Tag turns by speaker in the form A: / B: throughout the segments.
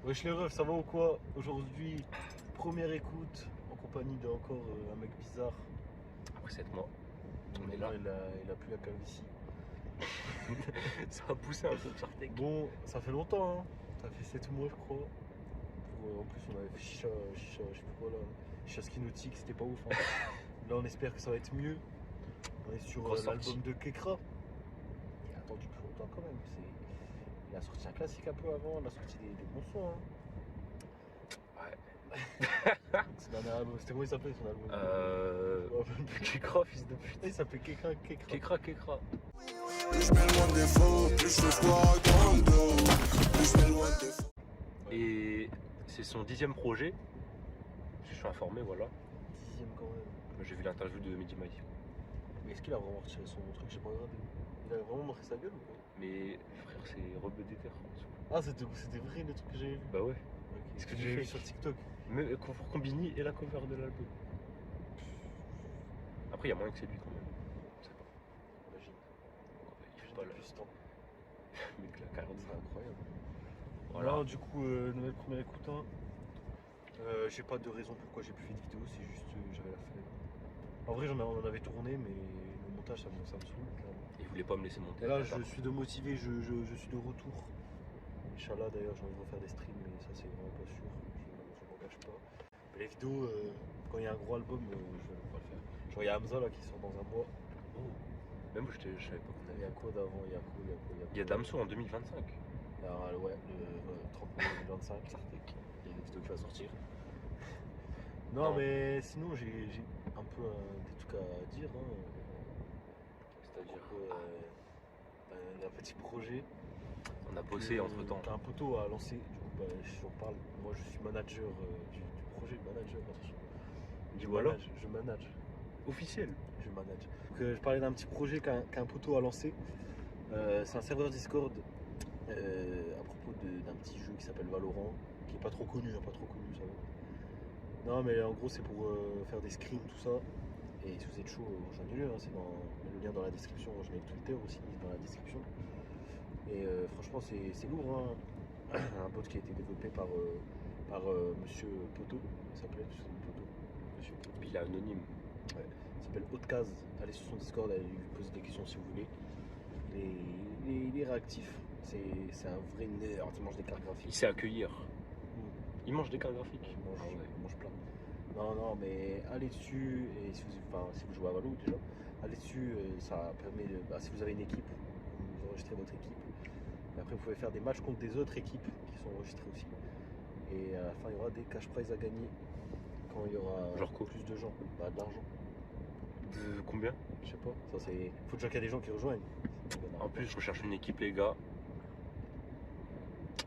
A: Wesh les refs, ça va ou quoi? Aujourd'hui, première écoute en compagnie d'encore un mec bizarre.
B: Après 7 mois, on est
A: Là,
B: là.
A: il a plus la calvitie.
B: Ça a poussé un peu de Sartec.
A: Bon, ça fait longtemps, hein. Ça fait 7 mois, je crois. En plus, on avait fait chicha, je sais plus quoi là. Chicha ski nautique, c'était pas ouf. Hein. Là, on espère que ça va être mieux. On est sur
B: Grosse
A: l'album
B: sortie.
A: de Kekra. Il a attendu plus longtemps quand même. Il a sorti un classique un peu avant, il a sorti des bons sons. Hein.
B: Ouais.
A: C'est dernier album. C'était comment il s'appelait son album?
B: Kekra, fils de pute.
A: Il s'appelait Kekra.
B: Kekra.
C: Plus je m'éloigne des faux, plus je froid dans le dos. Plus je m'éloigne des faux.
B: Et c'est son 10e projet. Je suis informé, voilà.
A: 10ème quand même.
B: J'ai vu l'interview de Mehdi Maizi.
A: Mais est-ce qu'il a vraiment retiré son truc? J'ai pas regardé. Il a vraiment montré sa gueule ou pas?
B: Mais frère, c'est Rebeu des terres.
A: Ah, c'était vrai le truc que j'avais vu.
B: Bah ouais.
A: Ok.
B: Est-ce que
A: J'ai
B: tu
A: vu
B: vu
A: sur TikTok.
B: Mais pour Combini et la cover de l'album. Après, il y a moyen que c'est lui quand même. Je sais pas.
A: Imagine.
B: Il fait pas
A: Depuis ce temps.
B: Mais la carrière de
A: C'est incroyable.
B: Voilà.
A: Non, du coup, nouvelle première écoute. Hein. J'ai pas de raison pourquoi j'ai plus fait de vidéo, c'est juste j'avais la flemme. En vrai, on en avait tourné, mais le montage ça me saoule. Clairement.
B: Il voulait pas me laisser monter.
A: Et là, je suis démotivé, je suis de retour. Inch'Allah, d'ailleurs, j'ai envie de refaire des streams, mais ça, c'est vraiment pas sûr. Je m'engage pas. Mais les vidéos, quand il y a un gros album, je vais pas le faire. Genre, il y a Hamza là qui sort dans un mois.
B: Oh. Même moi, je savais pas qu'on
A: Il y
B: avait.
A: a quoi d'avant?
B: Il y a Damso en 2025.
A: Alors, ouais, le 30 mai 2025. Il y a une vidéo qui va sortir. Non, mais sinon, j'ai un peu des trucs à dire. Hein.
B: C'est-à-dire.
A: Un petit projet.
B: On a bossé entre temps.
A: T'as un poteau à lancer, du coup, j'en parle. Moi, je suis manager du projet, manager, attention. Je manage.
B: Officiel.
A: Je manage. Donc, je parlais d'un petit projet qu'un poteau a lancé. C'est un serveur Discord à propos d'un petit jeu qui s'appelle Valorant, qui est pas trop connu, ça va. Non, mais en gros, c'est pour faire des screens, tout ça. Et si vous êtes chaud, rejoignez-le, hein, c'est dans le lien dans la description. Je mets le Twitter aussi dans la description. Et franchement, c'est lourd. Hein. Un bot qui a été développé par Monsieur Poto. Il s'appelait Poto. Monsieur Poto.
B: Puis il est anonyme.
A: Ouais. Il s'appelle Haute-Case. Allez sur son Discord, allez lui poser des questions si vous voulez. Il est réactif. C'est un vrai nerd. Il mange des cartes graphiques.
B: Il sait accueillir. Il mange des cartes graphiques.
A: Il mange plein. Non, mais allez dessus, et si vous jouez à Valo déjà, allez dessus, ça permet de. Si vous avez une équipe, vous enregistrez votre équipe. Et après, vous pouvez faire des matchs contre des autres équipes qui sont enregistrées aussi. Et à la fin, il y aura des cash prizes à gagner quand il y aura
B: Genre quoi?
A: plus de gens. De l'argent.
B: De combien?
A: Je sais pas. Ça, c'est. Faut déjà qu'il y ait des gens qui rejoignent.
B: En plus, je recherche une équipe, les gars.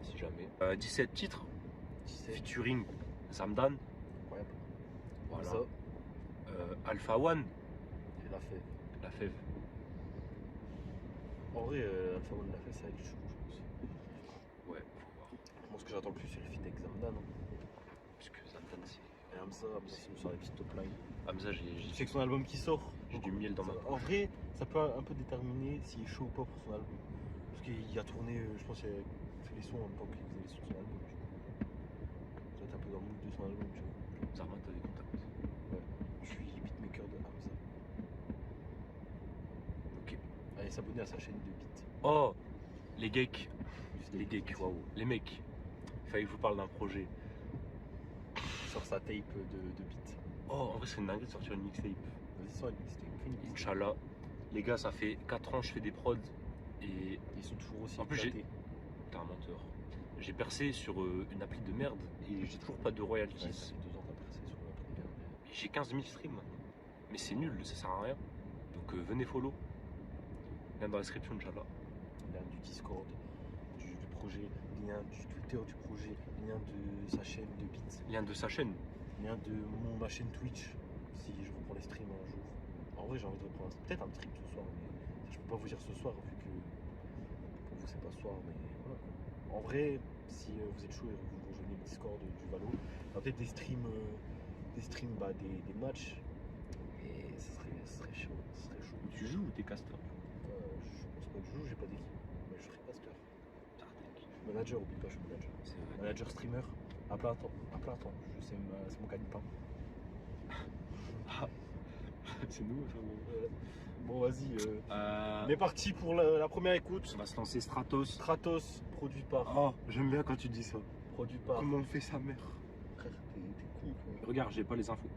B: Si jamais. 17 titres.
A: 17.
B: Featuring Zamdan.
A: Incroyable.
B: Voilà.
A: Ça,
B: Alpha One.
A: il l'a fait.
B: La fève.
A: En vrai, Alpha One l'a fait, ça va être du chaud, je pense.
B: Ouais, faut voir.
A: Moi, ce que j'attends le plus, c'est le feat avec Zamdan. Hein.
B: Parce que Zamdan, c'est.
A: Et Hamza, c'est sur la petite top line.
B: Hamza,
A: Je sais
B: j'ai
A: que son album qui sort.
B: du miel dans ma
A: En vrai, ça peut un peu déterminer s'il est chaud ou pas pour son album. Parce qu'il a tourné, je pense qu'il a fait les sons en même temps qu'il faisait les sons de son album. Du coup. Ça va être un peu dans le mood de son album, tu vois.
B: Zarma, t'as des contacts.
A: Ouais. Je suis beatmaker de Hamza.
B: Ok.
A: Allez s'abonner à sa chaîne de beat.
B: Oh, les geeks. Les geeks, waouh. Les mecs. Il fallait que je vous parle d'un projet.
A: Sur sa tape de beat.
B: Oh, en vrai, c'est une dinguerie de sortir une mixtape.
A: Vas-y, sors une mixtape. Fais une mixtape.
B: Inch'Allah. Les gars, ça fait 4 ans que je fais des prods. Et
A: Ils sont toujours aussi
B: En plus,
A: éclatés.
B: t'es un menteur. J'ai percé sur une appli de merde et j'ai toujours pas de
A: Ouais,
B: royalties.
A: ça fait 2 ans que t'as passé sur la première.
B: J'ai 15 000 streams maintenant. Mais c'est nul, ça sert à rien. Donc venez follow. Lien dans la description, Inch'Allah.
A: Lien du Discord, du projet, lien du Twitter du projet, lien de sa chaîne de beats,
B: Lien de sa chaîne.
A: lien de ma chaîne Twitch, si je reprends les streams un jour. En vrai, j'ai envie de reprendre peut-être un stream ce soir, mais je peux pas vous dire ce soir vu que pour vous c'est pas ce soir, mais voilà. En vrai, si vous êtes chaud et vous rejoignez le Discord du Valo, il y aura peut-être des streams, des matchs, et ce serait chaud,
B: Tu joues ou t'es caster?
A: Je pense pas que je joue, j'ai pas d'équipe, mais je serai pasteur. Manager, oublie pas, je suis manager.
B: C'est vrai.
A: Manager streamer, à plein temps. C'est mon gagne-pain.
B: C'est nous,
A: Bon, vas-y. On est parti pour la première écoute.
B: On va se lancer Stratos.
A: Stratos, produit par.
B: Oh, j'aime bien quand tu dis ça.
A: Produit par.
B: Comment on fait sa mère?
A: Frère, t'es con, quoi.
B: Regarde, j'ai pas les infos.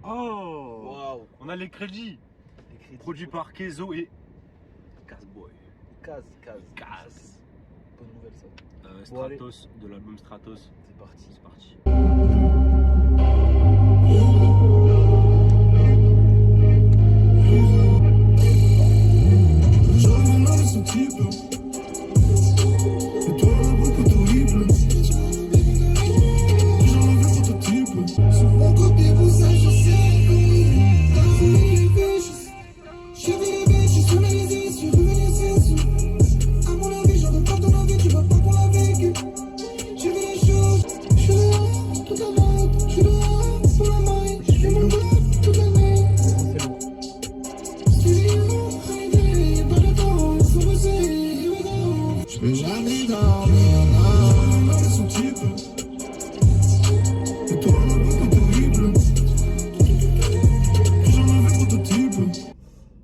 B: Oh,
A: Waouh.
B: on a les crédits.
A: Les crédits.
B: Produit par Kezo et Casboy.
A: Kaz.
B: Kaz.
A: Bonne nouvelle, ça. Bon,
B: Stratos, de l'album Stratos.
A: C'est parti.
B: C'est parti.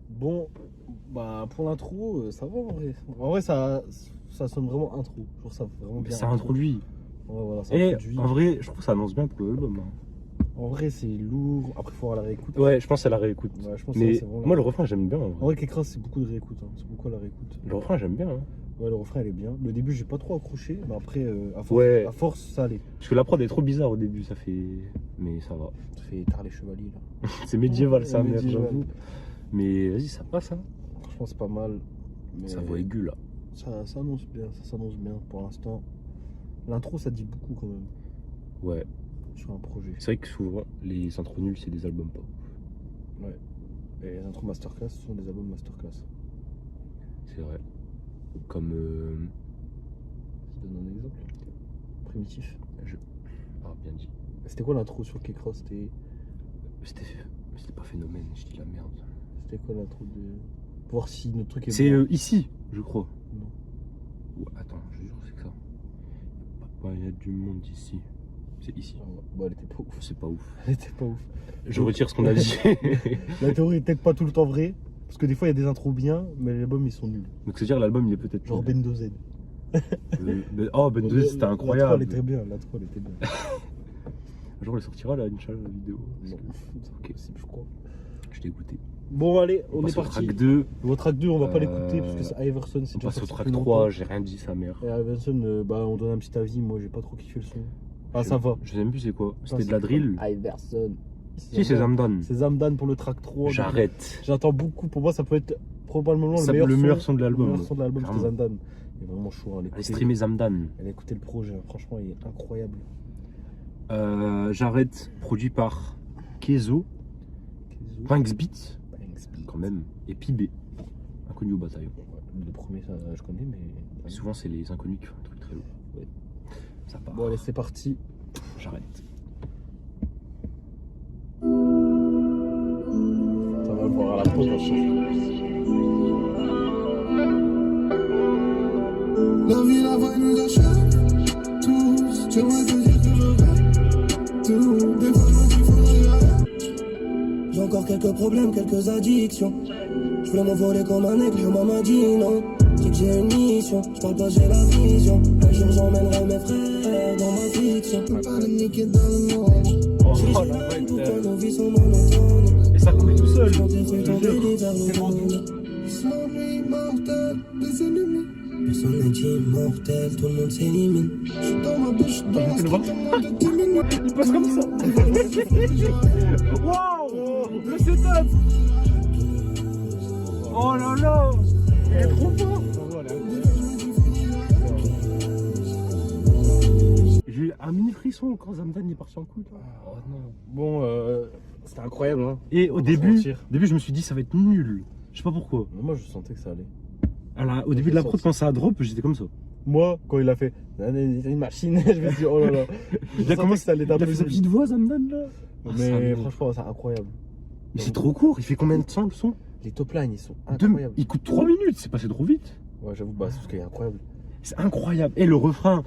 A: Bon, bah pour l'intro, ça va en vrai. En vrai, ça sonne vraiment intro. Je trouve ça vraiment bien.
B: Ça introduit.
A: Ouais, voilà, ça
B: Et
A: introduit.
B: en vrai, je trouve que ça annonce bien pour l'album.
A: En vrai, c'est lourd. Après, il faut avoir la réécoute.
B: Ouais, je pense à la réécoute.
A: Ouais, je pense
B: Mais
A: que c'est vraiment
B: moi, le refrain, j'aime bien. En
A: En
B: vrai.
A: vrai, Kekras, c'est beaucoup de réécoute. Hein. C'est beaucoup à la réécoute.
B: Le refrain, j'aime bien.
A: Ouais, le refrain, il est bien. Le début, j'ai pas trop accroché. Mais après,
B: Ouais.
A: à force, ça allait.
B: Parce que la prod est trop bizarre au début, ça fait. Mais ça va.
A: Ça fait tard les chevaliers, là.
B: C'est médiéval, ça, merde,
A: Médiéval.
B: j'avoue. Mais vas-y, ça passe. Hein.
A: Franchement, c'est pas mal. Mais
B: Ça voit aigu là.
A: ça s'annonce bien. Ça s'annonce bien pour l'instant. L'intro, ça dit beaucoup quand même.
B: Ouais.
A: Sur un projet.
B: C'est vrai que souvent, les intros nuls, c'est des albums pas.
A: Ouais. Et les intros masterclass, ce sont des albums masterclass.
B: C'est vrai. Comme.
A: Je donne un exemple. Primitif.
B: Ah, bien dit.
A: C'était quoi l'intro sur Kekras?
B: C'était pas phénomène, je dis la merde.
A: C'était quoi l'intro de. Pour voir si notre truc est
B: C'est
A: bon.
B: ici, je crois.
A: Non.
B: Ou attends, je jure que c'est que ça. Il y a du monde ici. C'est ici.
A: Ah, bon, elle était pas ouf.
B: C'est pas ouf.
A: Elle était pas ouf.
B: Je retire ce qu'on a dit.
A: La théorie est peut-être pas tout le temps vraie. Parce que des fois, il y a des intros bien, mais les albums, ils sont nuls.
B: Donc c'est-à-dire l'album il est peut-être
A: Genre
B: nul.
A: Bendo Z.
B: Oh Ben 2 c'était incroyable.
A: La 3, elle était bien. La 3, elle était bien.
B: Un jour elle sortira là, Inch'Allah, la vidéo.
A: Non.
B: Ok.
A: C'est je crois.
B: Je t'ai écouté.
A: Bon, allez, on est
B: passe au
A: parti.
B: track 2.
A: Au track 2, on va pas
B: Euh,
A: l'écouter parce que c'est Iverson. C'est
B: On
A: déjà
B: passe au
A: sorti
B: track
A: depuis
B: 3,
A: longtemps.
B: j'ai rien dit sa mère.
A: Et Iverson, bah, on donne un petit avis. Moi, j'ai pas trop kiffé le son. Ah, ça va.
B: Je sais même plus c'est quoi. C'était
A: Ça,
B: de la
A: c'est
B: drill.
A: Iverson.
B: Si c'est Zamdan.
A: C'est Zamdan pour le track 3.
B: J'arrête.
A: J'attends beaucoup. Pour moi, ça peut être probablement
B: Ça-
A: le meilleur
B: son de
A: Le
B: l'album.
A: meilleur son de l'album, c'était
B: Clairement.
A: Zamdan. Il est vraiment chaud. Hein.
B: Allez streamer Zamdan.
A: Elle a écouté le projet. Franchement, il est incroyable.
B: J'arrête, produit par Kezo, Banks Beats, quand même, et Pibé, inconnu au bataillon.
A: Le premier, ça, je connais, mais.
B: Et souvent, c'est les inconnus qui font un truc très lourd.
A: Ouais.
B: Ça part.
A: Bon, allez, c'est parti.
B: J'arrête.
A: Ça va le voir à la pause, la chanson.
C: La vie, la voix nous achète tous. J'aimerais te dire que je regrette tout. Des fois, je me dis, faudrait que j'arrête. J'ai encore quelques problèmes, quelques addictions. Je voulais m'envoler comme un aigle, maman m'a dit non. Dis que j'ai une mission, je parle pas, j'ai la vision. Un jour, j'emmènerai mes frères dans ma fiction. Pas de niquer dans le monde.
B: Oh la
C: Pourquoi
B: bête.
C: nos vies sont monotones.
B: Et ça coule tout seul.
C: Quand tes fruits tombent
B: Je te jure.
C: vers le monde. Ils sont immortels, des ennemis. Personne n'est immortel, tout le monde s'élimine. Je suis dans ma bouche, dans ma skate, 10 minutes.
B: Il passe comme ça. Waouh, le setup. Oh là là, il est trop fort. J'ai eu un mini frisson quand Zamdan est parti en couille. Oh non.
A: Bon, c'était incroyable, hein.
B: Et au
A: On va
B: début,
A: se mentir.
B: je me suis dit ça va être nul. Je sais pas pourquoi.
A: Mais moi, je sentais que ça allait.
B: Alors, au début de la prod, quand ça a drop, j'étais comme ça.
A: Moi, quand il a fait une machine, je me suis dit, oh là là.
B: Il a commencé,
A: que ça allait
B: il a fait
A: taper.
B: sa petite voix, Zamdan là.
A: Mais franchement, c'est incroyable.
B: Mais c'est trop court, il fait combien de temps le son?
A: Les top lines, ils sont
B: Deux-
A: incroyables.
B: Il coûte 3 minutes, c'est passé trop vite.
A: Ouais, j'avoue, bah, c'est ce qui est incroyable.
B: C'est incroyable. Et le refrain,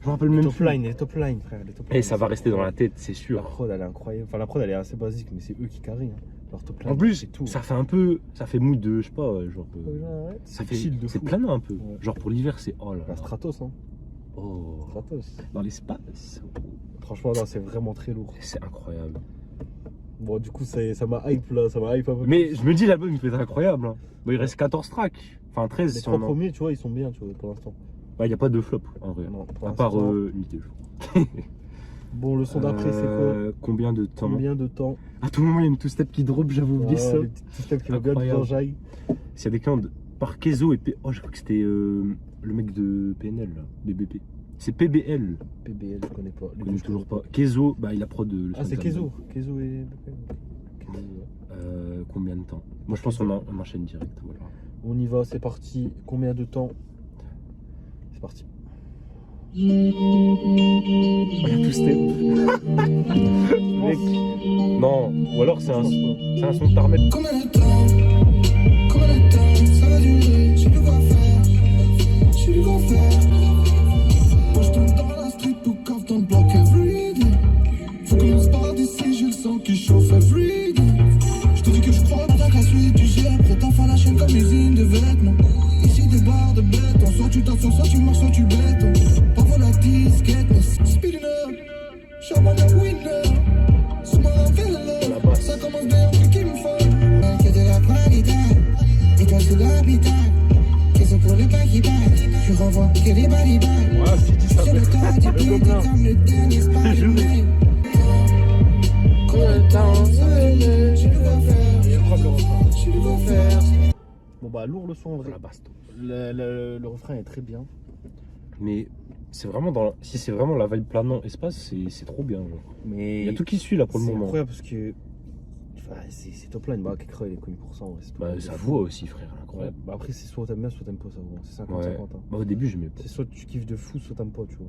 B: je me rappelle même
A: Top
B: plus.
A: line, les top line, frère. Les top
B: Et
A: line,
B: ça va
A: c'est
B: rester dans la
A: incroyable.
B: tête, c'est
A: La
B: sûr.
A: prod, elle est incroyable. Enfin, la prod, elle est assez basique, mais c'est eux qui carrient. Hein. Leur top line.
B: En plus,
A: c'est tout.
B: ça fait un peu, ça fait mood de, je sais pas, genre.
A: Ouais,
B: Ça
A: c'est
B: fait,
A: chill de
B: c'est
A: fou.
B: planant un peu.
A: Ouais.
B: Genre pour l'hiver, c'est oh là
A: La
B: là.
A: Stratos, hein.
B: Oh.
A: Stratos.
B: Dans l'espace.
A: Franchement, là, c'est vraiment très lourd.
B: C'est incroyable.
A: Bon, du coup, ça m'a hype là, ça m'a hype un peu.
B: Mais je me dis, l'album il peut être incroyable. Hein. Bon, il reste 14 tracks. Enfin 13
A: Les
B: si
A: trois
B: on en...
A: premiers, tu vois, ils sont bien, tu vois, pour l'instant.
B: Il n'y a pas de flop en vrai.
A: Non, pour
B: À part
A: l'instant.
B: Unité, je crois.
A: Bon, le son d'après, c'est quoi
B: Combien de temps
A: Combien de temps
B: À tout moment, il y a une two-step qui drop, j'avais oublié ça.
A: Les petits steps qui vont bien
B: Incroyable.
A: devant Jai.
B: S'il y a des clients par Kezo et Oh, je crois que c'était le mec de PNL, là, BBP. C'est PBL,
A: PBL, je connais pas.
B: je connais toujours pas. Kezo, bah il a prod le
A: Ah,
B: son
A: c'est
B: de
A: Kezo.
B: l'album.
A: Kezo et. Kezo, ouais.
B: Combien de temps Moi je pense qu'on enchaîne direct. Voilà.
A: On y va, c'est parti. Combien de temps C'est parti.
B: Two-step. Mec. Non, ou alors c'est un son de Tarmet.
C: Combien de temps ça va durer? Je sais plus quoi faire. Je sais plus quoi faire. Moi je tourne dans la street pour cave dans le bloc everyday. Faut que l'on se parle d'ici, j'ai le sang qui chauffe everyday. Je te dis que je crois dans la suite du jet. Après t'en fais la chaîne comme usine de vêtements. Ici des barres de béton. Soit tu t'assois, soit tu marches, soit tu béton. Parfois la disquette, mais speeding up. Charbon de winner. Sous-marin vélo. Ça commence bien, plus qu'il me faut. Que de la qualité. Et toi sous l'habitat. Qu'est-ce pour le pas qui bat. Je renvoie que les balibas.
B: Ouais, si tu dis ça,
C: Sur le tas du pied, t'es comme le dernier Spider-Man. Combien de temps ça va durer? Je sais plus quoi faire. Je sais plus quoi faire.
A: Bon, bah, lourd le son en vrai.
B: la baston.
A: Le refrain est très bien.
B: Mais c'est vraiment dans. Si c'est vraiment la vibe planant espace, c'est trop bien. Genre.
A: Mais
B: Il y a tout qui suit là pour le
A: c'est
B: moment.
A: incroyable parce que. Enfin, c'est top line. Bah, Kekra, il est connu pour ça. En vrai, c'est top
B: Bah,
A: line.
B: sa voix aussi, frère,
A: Ouais.
B: incroyable.
A: Bah, après, c'est soit t'aimes bien, soit t'aimes pas ça. Bon, c'est 50-50.
B: Ouais.
A: Hein.
B: Bah, au début, j'aimais pas.
A: C'est soit tu kiffes de fou, soit t'aimes pas, tu vois.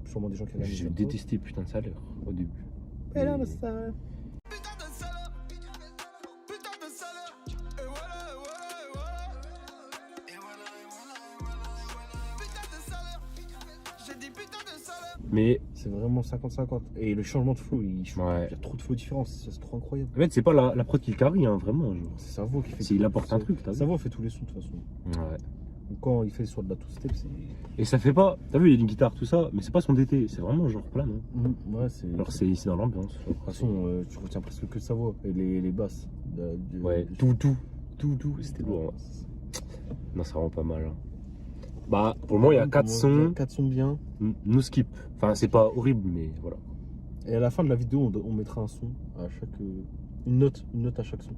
A: Sûrement des gens qui regardent.
B: J'ai détesté putain de salaire au début.
A: Et là,
B: Mais-
A: ça.
C: Putain de salaire. Putain de salaire. Et voilà, et voilà, et voilà. Et voilà, et voilà, et voilà. Putain de salaire. J'ai dit putain de salaire.
B: Mais
A: C'est vraiment 50-50. Et le changement de flow, il
B: Ouais.
A: y a trop de flow différents. C'est trop incroyable.
B: en fait, c'est pas la prod qui le carry, hein, vraiment. Genre.
A: C'est sa voix qui fait.
B: C'est- il apporte un truc, t'as vu.
A: Sa voix fait tous les sons de toute façon.
B: Ouais.
A: Donc, quand il fait sur de la two-step, c'est.
B: Et ça fait pas. T'as vu, il y a une guitare, tout ça, mais c'est pas son DT, c'est vraiment genre plat, non
A: Ouais, c'est.
B: Alors c'est dans l'ambiance.
A: De toute façon, tu retiens presque que sa voix. Et les basses.
B: Ouais, tout, c'était lourd. Hein. Non, c'est vraiment pas mal. Hein. Bah, pour le moment, il y a 4 sons.
A: 4 sons bien.
B: No skip. Enfin, c'est pas horrible, mais voilà.
A: Et à la fin de la vidéo, on mettra un son à chaque. Une note à chaque son.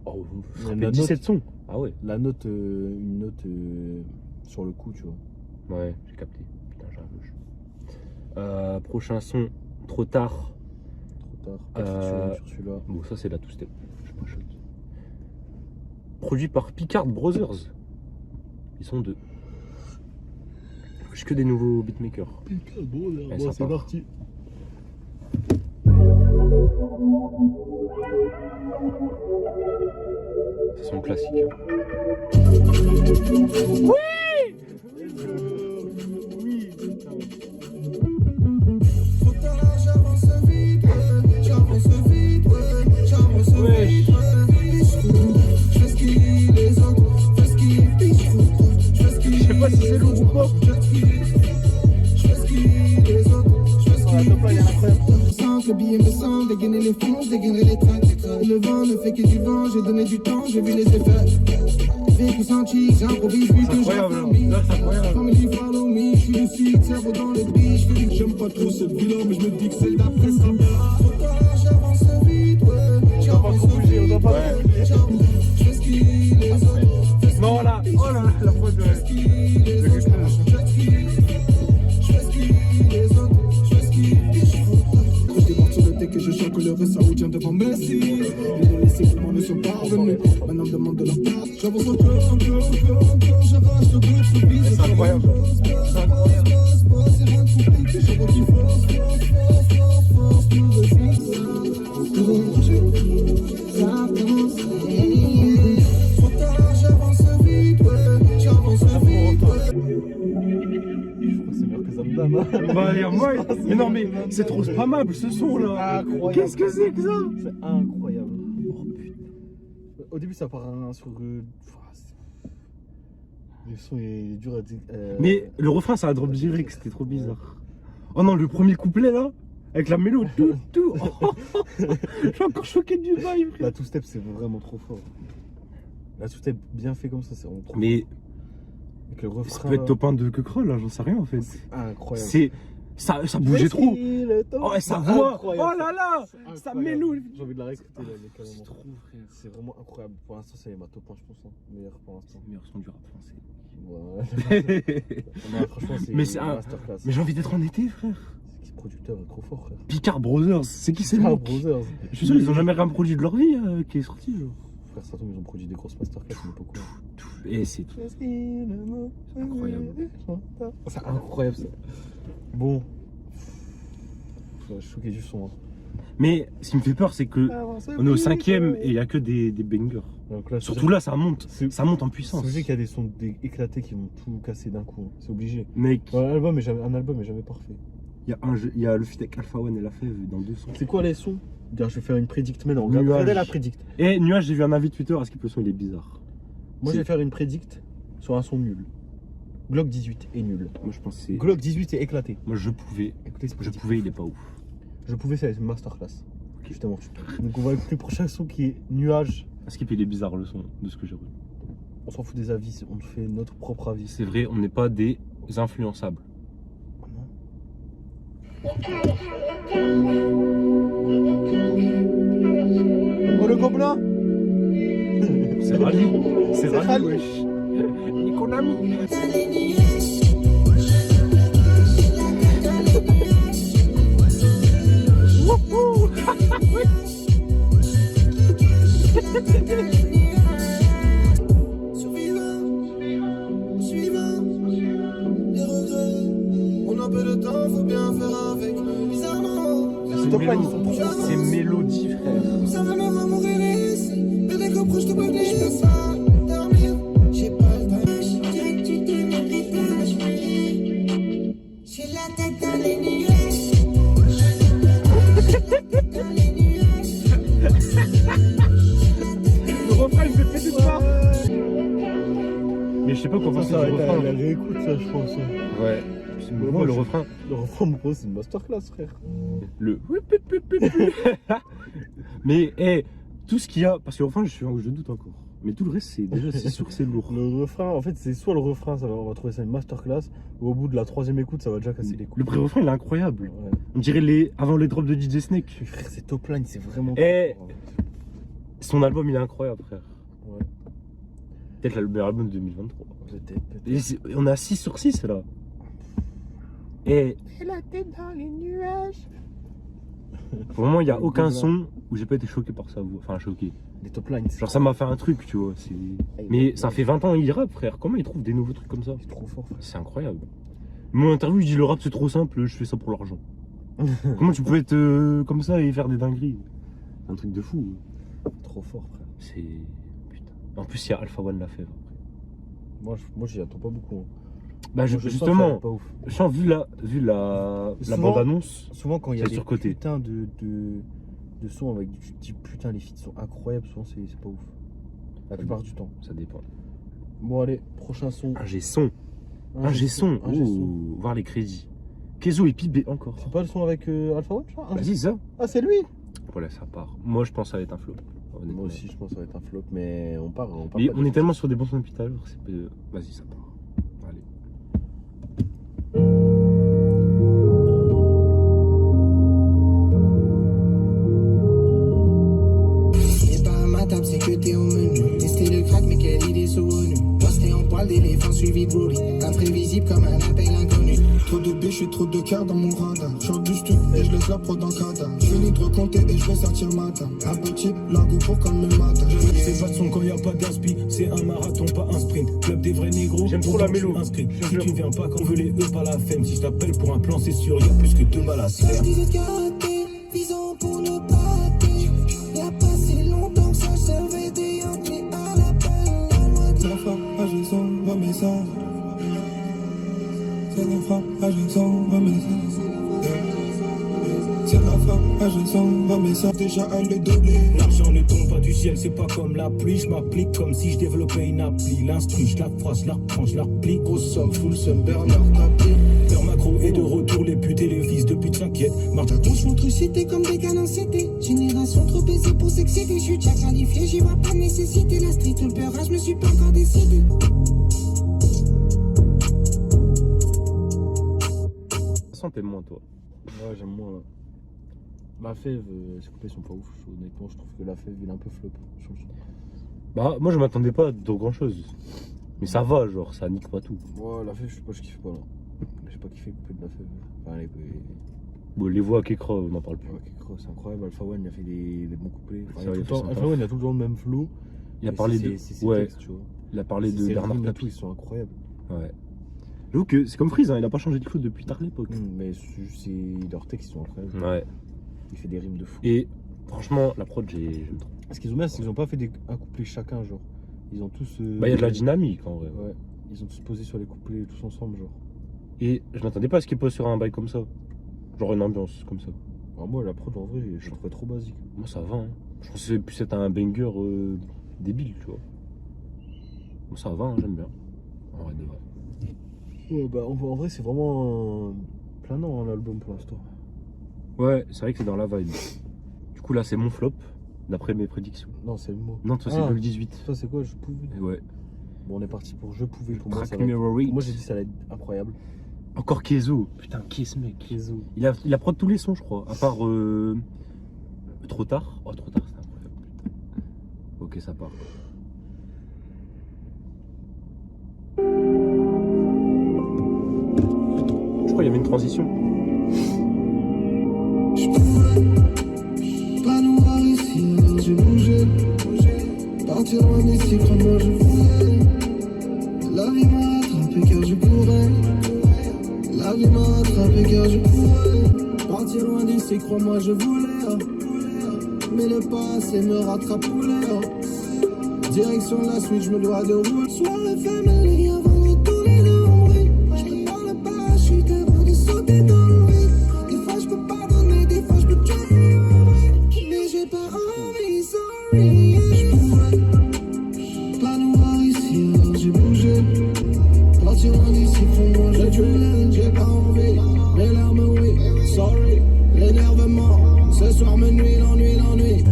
B: Oh,
A: La
B: mais
A: note-
B: 17 sons. Ah ouais.
A: La note, une note sur le coup, tu vois.
B: Ouais, j'ai capté. Putain, j'ai un louche. Prochain son, trop tard.
A: Trop tard. Pas de featuring sur celui-là.
B: Bon, ça c'est la two-step. Je sais pas, chouette. Produit par Picard Brothers. Ils sont deux. J'ai que des nouveaux beatmakers.
A: Bon,
B: Ouais, ça
A: c'est
B: part.
A: parti.
B: C'est son classique. Hein.
C: Trop tard, j'avance vite, ouais. J'avance vite, ouais. J'avance vite, ouais. Je fais ce qu'il les autres, je fais ce qu'il je fais ce qu'il.
B: Je sais pas si c'est lourd ou pas.
C: Je fais ce qu'il les autres, je fais ce qu'il. Sans que le billet me semble, dégainer les fonds, dégainer les tracks. Le vent ne fait que du vent, j'ai donné du temps, j'ai vu les effets. Vécu senti, j'improvise, vu que j'ai
B: incroyable,
C: dormi.
B: là, c'est incroyable.
C: Family follow me, je suis lucide, cerveau dans le biche. J'aime pas trop cette vie-là, mais je me dis que c'est d'après ça. Trop tard, j'avance vite, ouais. J'avance vite, ouais. Je fais ce qu'il les autres.
B: Non, là, oh là là, la prod de.
C: Je fais ce qu'il les autres, je fais ce qu'il. Quand je débarque sur le deck et je chante que le reste ça retient devant Messi. Les laissés comment ne sont pas revenus. Maintenant me demande de leur part. J'avance encore, j'arrache le groupe sous bise.
B: C'est incroyable.
C: C'est incroyable. C'est rien de compliqué, je vois qu'il force, nous résiste. Ça avance, trop tard, j'avance vite, ouais. J'avance vite.
A: bandana.
B: Bah, y a moi. Mais non, mais c'est trop spammable ce son là.
A: Incroyable.
B: Qu'est-ce que c'est que ça?
A: C'est incroyable. Oh putain. Au début, ça part sur. Le son est dur à dire.
B: Mais le refrain, ça a drop direct, c'était trop bizarre. Oh non, le premier couplet là, avec la mélo, tout. Je suis encore choqué du vibe.
A: La two-step, c'est vraiment trop fort. La two-step bien fait comme ça, c'est vraiment trop
B: Mais
A: avec le refrain.
B: ça peut être top 1 de Quecroll là, j'en sais rien en fait.
A: C'est incroyable.
B: C'est. Ça bougeait trop. Oh, et sa voix.
A: Incroyable.
B: Oh là là.
A: C'est
B: Ça
A: incroyable.
B: mélo.
A: J'ai envie de la réécouter là, mais carrément.
B: C'est trop frère.
A: C'est vraiment incroyable. Pour l'instant, c'est ma top 1, je pense. Meilleur pour l'instant.
B: Meilleur son du rap français.
A: Ouais. Non, franchement, c'est
B: Mais c'est
A: une
B: un-
A: masterclass.
B: Mais j'ai envie d'être en été, frère.
A: Ce producteur est trop fort, frère.
B: Picard Brothers, c'est qui c'est
A: Ah,
B: lui?
A: Brothers.
B: Je suis sûr, ils ont jamais rien produit de leur vie qui est sorti. Genre.
A: Frère Satom, ils ont produit des grosses masterclass, mais pas quoi.
B: Et c'est tout. Incroyable.
A: C'est incroyable ça. Bon. Je suis choqué du son. Hein.
B: Mais ce qui me fait peur, c'est que on est au 5ème et il n'y a que des bangers.
A: Donc là,
B: Surtout là, ça monte en
A: c'est
B: puissance.
A: obligé qu'il y a des sons éclatés qui vont tout casser d'un coup. Hein. C'est obligé.
B: Mec,
A: Un album est jamais parfait.
B: il y a le feat avec Alpha One et La Fève dans 2 sons.
A: C'est quoi les sons? D'ailleurs, je vais faire une prédict maintenant.
B: Nuage.
A: Regardez la prédict.
B: Et Nuage, j'ai vu un avis Twitter, à ce que le son il est bizarre.
A: Moi,
B: C'est-
A: je vais faire une prédict sur un son nul. Glock 18 est nul.
B: Moi je pense que c'est.
A: Glock 18 est éclaté.
B: Moi je pouvais.
A: Écoutez ce
B: Je
A: prédict.
B: pouvais, il est pas ouf.
A: Je pouvais, c'est une masterclass. Justement. Donc, on va écouter le prochain son qui est Nuage.
B: À ce il est bizarre le son de ce que j'ai vu.
A: On s'en fout des avis, on fait notre propre avis.
B: C'est vrai, on n'est pas des influençables.
A: Oh le gobelin.
B: C'est Rally. C'est
A: Rally.
B: Rally, wesh. Nikonami.
C: Suivant les regrets. On a peu de temps, faut bien faire avec. Bizarrement,
A: C'est top line, ils sont trop
B: C'est mélodie, frère.
C: ça vraiment va mourir ici. Le déco proche de boucler, je peux pas dormir. J'ai pas le temps. Je dirais que tu t'es mon visage. J'ai la tête dans les nuages. Dans les nuages.
B: Le refrain, il me fait péter de part. Mais je sais pas quoi penser du refrain.
A: la réécoute ça, je pense.
B: Ouais. Moi, le refrain.
A: Le refrain, pour moi, c'est une masterclass, frère.
B: Le. Mais, tout ce qu'il y a. Parce que le refrain, je doute encore. Mais tout le reste, c'est déjà, c'est sûr que c'est lourd.
A: Le refrain, en fait, c'est soit le refrain, on va trouver ça une masterclass, ou au bout de la 3ème écoute, ça va déjà casser les couilles.
B: Le pré-refrain, il est incroyable.
A: Ouais.
B: On dirait avant les drops de DJ Snake.
A: Puis, frère, c'est top line, c'est vraiment.
B: Eh.
A: trop fort.
B: Son album, il est incroyable, frère.
A: Ouais.
B: Peut-être le meilleur album de 2023.
A: Peut-être.
B: Et on est à 6 sur 6 là. Et
A: la tête dans les nuages.
B: pour le moment, il n'y a
A: Le
B: aucun
A: gobelin.
B: son où j'ai pas été choqué par sa voix. Enfin, choqué.
A: Les top lines, c'est
B: Genre, ça m'a fait un truc, tu vois. Mais ça fait 20 ans il rappe, frère. Comment il trouve des nouveaux trucs comme ça?
A: trop fort, frère.
B: C'est incroyable. Mon interview, il dit le rap c'est trop simple, je fais ça pour l'argent. Comment tu peux être comme ça et faire des dingueries? C'est un truc de fou.
A: Trop fort, frère.
B: C'est. Putain. En plus, il y a Alpha One La Fève.
A: Moi, j'y attends pas beaucoup. Hein.
B: Bah,
A: Moi, je sens que ça va
B: justement,
A: pas ouf.
B: je sens, vu la
A: Souvent-
B: bande-annonce,
A: Souvent, quand il y a
B: c'est
A: des
B: surcoté.
A: putains de sons avec tu te dis putain, les feats sont incroyables, souvent, c'est pas ouf. La plupart du temps.
B: ça dépend.
A: Bon, allez, prochain son.
B: Un G-son. Un G-son.
A: Un G-son.
B: Oh, voir les crédits. Kezo et Pibé encore.
A: C'est pas le son avec Alpha One, ça?
B: Vas-y, ça.
A: Ah, c'est lui!
B: Voilà, ça part. Moi, je pense que ça va être un flop. honnêtement.
A: Moi aussi, je pense que ça va être un flop, mais on part.
B: Mais
A: pas
B: on
A: de-
B: est tellement sur des bons sons depuis tout à l'heure. Vas-y, ça part. Allez.
C: C'est pas à ma table, c'est que t'es au menu. Tester le crack, mais quelle idée saugrenue. Posté en poil d'éléphant suivi de roulis. Imprévisible comme un appel inconnu.
D: Trop de biches et trop de cœur dans mon radar. J'en du stup et je laisse la prod en cadavre. Je finis de recompter et je vais sortir matin. Un petit lago pour comme le matin.
E: C'est pas de son quand y a pas d'aspi, c'est un marathon, pas un sprint. Club des vrais négros,
B: J'aime trop la mélo.
E: inscrit. Si tu viens pas quand on veut les eux, pas la femme. Si je t'appelle pour un plan, c'est sûr, y'a plus que 2 balles à se faire.
C: 18 karaté, visant pour ne pas rater. Y'a pas si longtemps que ça servait des Yankees à l'appel.
D: Ça frappe, agissons, vos messages. C'est des frappes, agissons. Ah, je sens pas, mais ça déjà elle est doublée.
E: L'argent ne tombe pas du ciel, c'est pas comme la pluie. Je m'applique comme si je développais une appli. L'instru, je la croise, je la reprends, je la replie.
D: Grosse somme, full somme, Bernard Tapie.
E: Père Macro est de retour, les putes et les fils de pute s'inquiètent.
C: Tous contre cité comme des canons cité. Génération trop baisée pour s'exciter. Je suis déjà qualifié, j'y vois pas de nécessité. La street, le peur, je me suis pas encore décidé.
B: Ça t'aimes moins toi.
A: Ouais, j'aime moins. La fève, ses couplets sont pas ouf. Honnêtement, je trouve que la fève, il est un peu flop.
B: Bah moi je m'attendais pas de grand chose. Mais ça va, genre ça nique pas tout.
A: Ouais, la fève, je sais pas, je kiffe pas là. J'ai pas kiffé couper de la fève. Enfin,
B: Bon, les voix à Kekra, on n'en parle plus.
A: ouais, c'est incroyable. Alpha One, il a fait des bons couplets. Enfin,
B: C'est vrai, il a fait son
A: Alpha
B: taf.
A: One, il a tout le temps le même flow.
B: Il a
A: Mais
B: parlé de.
A: ses
B: Ouais,
A: textes, tu vois.
B: il a parlé de
A: Ses
B: Bernard
A: rimes et tout,
B: Tapie.
A: ils sont incroyables.
B: Ouais. J'avoue que c'est comme Freeze, hein, il a pas changé de flow depuis tard l'époque.
A: Mais c'est juste, leurs textes sont incroyables.
B: Ouais.
A: Il fait des rimes de fou.
B: Et franchement, la prod, j'aime trop.
A: Ce qu'ils ont bien, c'est qu'ils ont pas fait un couplet chacun, genre. Ils ont tous.
B: Bah, il y a de la dynamique en vrai.
A: Ouais. Ils ont tous posé sur les couplets tous ensemble, genre.
B: Et je m'attendais pas à ce qu'il pose sur un bail comme ça. Genre une ambiance comme ça.
A: Alors moi, la prod, en vrai, je la trouvais trop basique.
B: Moi, ça va. Hein. Je pensais que plus être un banger débile, tu vois. Moi, ça va, hein, j'aime bien. En vrai, de vrai.
A: Ouais, bah, en vrai, c'est vraiment planant, hein, l'album pour l'instant.
B: Ouais, c'est vrai que c'est dans la vibe. Du coup, là, c'est mon flop, d'après mes prédictions.
A: Non, c'est le mot.
B: Non, toi, c'est
A: Ah.
B: Bloc 18.
A: Ça, c'est quoi, je pouvais.
B: Et ouais.
A: Bon, on est parti pour je pouvais. Pour moi,
B: Track
A: ça va être...
B: numéro 8.
A: Moi, j'ai dit ça allait être incroyable.
B: Encore Kezo. Putain, qui est ce mec?
A: Kezo.
B: Il a prod tous les sons, je crois. À part Trop tard. Oh, Trop tard, c'est incroyable. Putain. Ok, ça part. Je crois qu'il y avait une transition.
D: Je pouvais pas nous voir ici, alors j'ai bougé. Partir loin d'ici, crois-moi, je voulais. La vie m'a rattrapé car je courais. La vie m'a rattrapé car je courais. Partir loin d'ici, crois-moi, je voulais. Mais le passé me rattrape poulet. Direction la suite, je me dois de rouler. Soirée family avant de tourner dans le bruit. Je me parle pas, je suis avant de sauter dans le vide. Des fois je peux pardonner, des fois je peux tuer. Mais j'ai pas envie, sorry. Je pouvais pas nous voir ici, alors j'ai bougé. Partir loin d'ici, crois-moi, je tué. J'ai pas envie, mes larmes, oui. Sorry, l'énervement. Ce soir me nuit, l'ennui.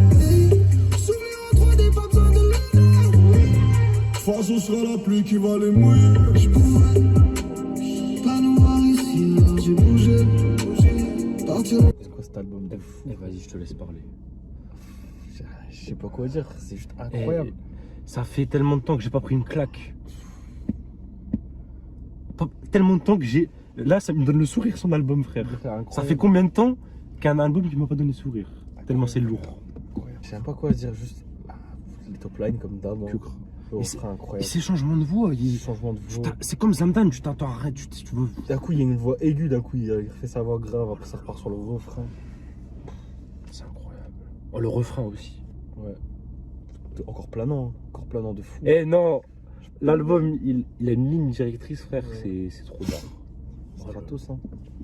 D: Souvenir en 3D, pas besoin de lumière. Face ce sera la pluie qui va les mouiller. Je pouvais pas nous voir ici, alors j'ai bougé. Partir.
A: C'est quoi cet album de fou?
B: Vas-y, je te laisse parler.
A: Je sais pas quoi dire, c'est juste incroyable.
B: Ça fait tellement de temps que j'ai pas pris une claque. Tellement de temps que j'ai. Là, ça me donne le sourire son album, frère.
A: C'est incroyable.
B: Ça fait combien de temps qu'un album qui m'a pas donné sourire? Tellement c'est lourd.
A: Incroyable. Je sais même pas quoi dire, juste les top lines comme d'hab. hein.
B: Cucre.
A: Le
B: Et
A: refrain
B: Et
A: incroyable.
B: ces changements de voix,
A: Changement de voix.
B: c'est comme Zamdan, tu t'entends, arrête, tu veux.
A: D'un coup, il y a une voix aiguë, d'un coup, il fait sa voix grave, après ça repart sur le refrain.
B: C'est incroyable. Oh, le refrain aussi.
A: Ouais. Encore planant de fou.
B: Eh non, l'album, il a une ligne directrice, frère,
A: Ouais.
B: c'est trop bien.
A: C'est gratos, hein.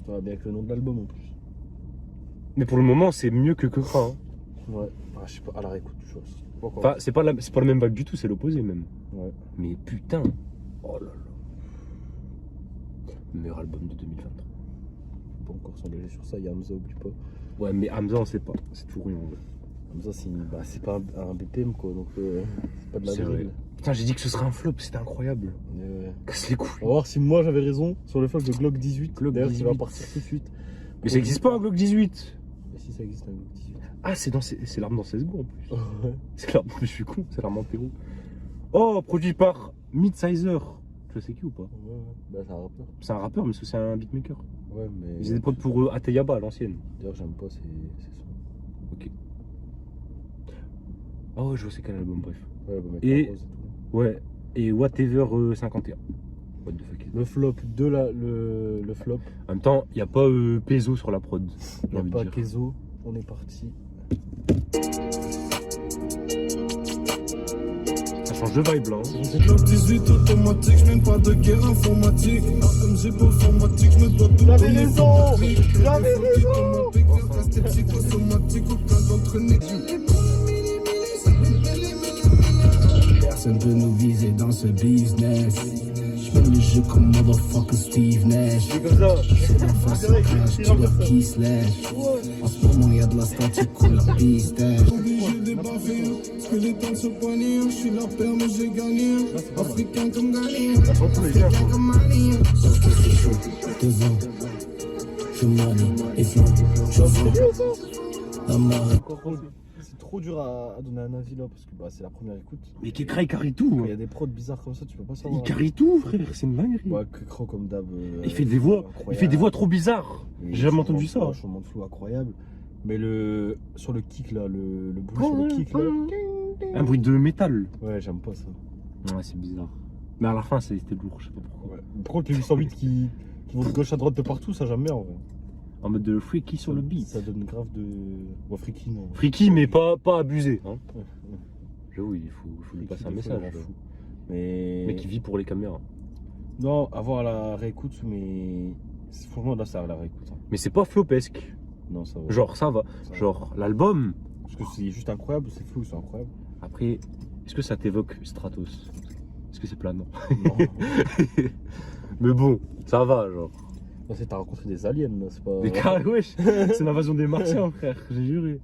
A: Ça va bien avec le nom de l'album en plus.
B: Mais pour le moment, c'est mieux que Kekra. Hein.
A: Ouais. Ah, je sais pas, à la réécoute, je sais pas quoi.
B: Enfin, c'est pas le même bac du tout, c'est l'opposé même.
A: Ouais.
B: Mais putain, oh là là. Meilleur album de 2023.
A: Pas encore s'engager sur ça, il y a Hamza, oublie pas.
B: Ouais, mais Hamza, on sait pas, c'est tout rien en vrai.
A: Hamza, c'est pas un BPM quoi, donc c'est pas de la
B: C'est vrai.
A: drill.
B: Putain, j'ai dit que ce serait un flop, c'était incroyable. Casse les couilles.
A: On va voir si moi j'avais raison sur le flop de Glock 18.
B: Glock
A: D'ailleurs, qui va
B: 18.
A: partir tout de suite.
B: Mais ça existe pas un Glock 18.
A: Mais si ça existe un Glock 18.
B: Ah, c'est l'arme dans CSGO en plus.
A: Ouais.
B: C'est l'arme, je suis con, c'est l'arme en terreau. Oh, produit par Midsizer. Tu vois c'est qui ou pas?
A: Ouais. Bah, c'est un rappeur.
B: C'est un rappeur, mais c'est un beatmaker.
A: Ouais, mais.
B: Ils faisaient des prods pour Ateyaba à l'ancienne.
A: D'ailleurs, j'aime pas ces sons.
B: Ok. Oh, je vois c'est quel album, bref.
A: Ouais, bah, mec,
B: Et-
A: la rose tout.
B: Ouais, et Whatever 51. What the fuck is
A: Le flop le flop.
B: En même temps, il n'y a pas Peso sur la prod.
A: Il n'y a
B: envie de
A: pas
B: dire.
A: Kezo. On est parti.
B: Ça change de vibe là. Hein.
D: J'ai club 18 automatique, je mène pas de guerre informatique. Comme j'ai pas informatique, je me dois tout
A: J'avais
D: payer
A: raison.
D: sans prix.
A: J'avais
D: raison. Rester psychosomatique, aucun d'entraîner. Personne peut nous viser dans ce business. Je fais le jeu comme motherfucker Steve Nash.
A: C'est comme ça.
D: C'est la face au crash, tu leur qui se lèche. En ce moment y'a de la statique, couleur pistache. Obligé de baffer, parce que les temps se poignent. Je suis la paire mais j'ai gagné. Africain comme Ghanéen, africain comme Malien. Sauf que c'est chaud, devant. Je manie et flanc, je vends. La marée.
A: C'est trop dur à donner un avis là parce que bah, c'est la première écoute.
B: Mais Kekra il carry tout.
A: Il y a des prods bizarres comme ça, tu peux pas savoir.
B: Il carry tout, frère, c'est une dinguerie.
A: Ouais, Kekra comme d'hab.
B: Il fait des voix, il fait des voix trop bizarres.
A: Et
B: J'ai jamais entendu ça.
A: Un changement de flow incroyable. Mais sur le kick là, le bruit sur le kick là.
B: Un bruit de métal.
A: Ouais, j'aime pas ça.
B: Ouais, c'est bizarre. Mais à la fin, c'était lourd, je sais pas pourquoi.
A: Ouais. Par contre, les 808 qui vont de gauche à droite de partout, ça j'aime bien en vrai.
B: En mode de freaky sur le beat.
A: Ça donne grave de. Ouais, freaky non.
B: Freaky, mais pas abusé. Hein.
A: Ouais.
B: J'avoue, il faut lui passer un message.
A: Mais
B: qui vit pour les caméras.
A: Non, avoir la réécoute, mais. Franchement, là, ça a la réécoute. Hein.
B: Mais c'est pas flopesque.
A: Non, ça va.
B: Genre, ça va. Genre, l'album.
A: Parce que c'est juste incroyable, c'est flou, c'est incroyable.
B: Après, est-ce que ça t'évoque Stratos? Est-ce que c'est planant?
A: Non.
B: Mais bon, ça va, genre.
A: Non, t'as rencontré des aliens, là, c'est pas.
B: Des carrés, wesh. C'est l'invasion des Martiens, frère, j'ai juré.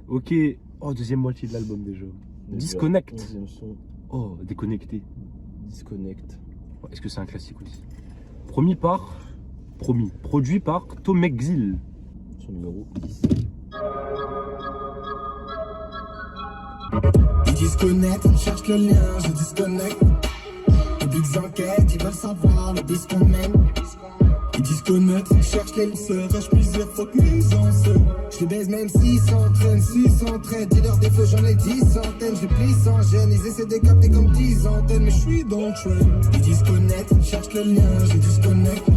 B: Ok. Oh, deuxième moitié de l'album déjà. Disconnect.
A: 11e son.
B: Oh, déconnecté.
A: Disconnect.
B: Est-ce que c'est un classique aussi? Produit par Tomexil.
A: Son numéro 10.
D: Ils disconnectent, ils cherchent le lien, je disconnecte. Les big enquêtes, ils veulent savoir le bis qu'on mène. Ils disconnectent, ils cherchent les lanceurs, je plusieurs fois que nous en sommes. Je les baise même 600 traînes, dis-leur des feux, j'en ai 10 centaines. Je plie sans gêne, ils essaient de capter comme 10 antennes, mais je suis dans le train. Ils disconnectent, ils cherchent le lien, je disconnecte.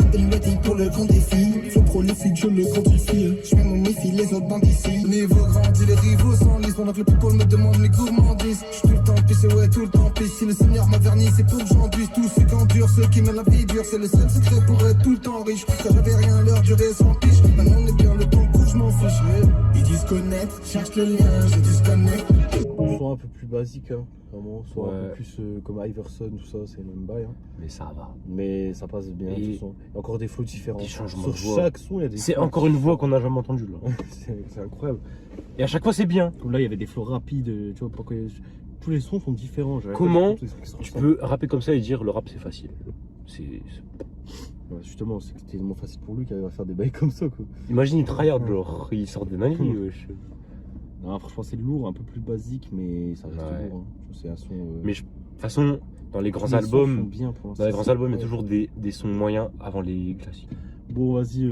D: Appelle le dit pour le grand défi, faut prolifique, je le quantifie. Je mets mon méfie, les autres bandes ici. Niveau grandi, les rivaux s'enlisent, pendant que le people me demande mes gourmandises. Je suis tout le temps pisse, ouais, tout le temps pisse. Si le Seigneur m'a verni, c'est pour que j'en puisse. Tous ceux qui endurent, ceux qui mènent la vie dure, c'est le seul secret pour être tout le temps riche. Quand j'avais rien, leur durée sans piche. Maintenant on est bien, le temps court, je m'en fiche. Ils disconnectent, cherchent le lien, je disconnecte.
A: Soit un peu plus basique, hein, vraiment, soit un peu plus comme Iverson, tout ça, c'est le même bail. Hein.
B: Mais ça va.
A: Mais ça passe bien, de toute façon. Il y a encore des flows différents.
B: Des changements
A: sur
B: de voix.
A: chaque son, il y a des.
B: C'est encore une voix qu'on n'a jamais entendue là.
A: c'est incroyable.
B: Et à chaque fois, c'est bien.
A: Comme là, il y avait des flows rapides, tu vois, tous les sons sont différents.
B: Comment tu peux rapper comme ça et dire le rap c'est facile?
A: Ouais, justement, c'est tellement facile pour lui qu'il va faire des bails comme ça, quoi.
B: Imagine, il tryhard, genre, il sort des dingueries, wesh.
A: Non, franchement, c'est lourd, un peu plus basique, mais ça reste lourd. Hein. C'est un son.
B: Mais de toute façon, dans les grands albums,
A: bien
B: il y a toujours des sons moyens avant les classiques.
A: Bon, vas-y.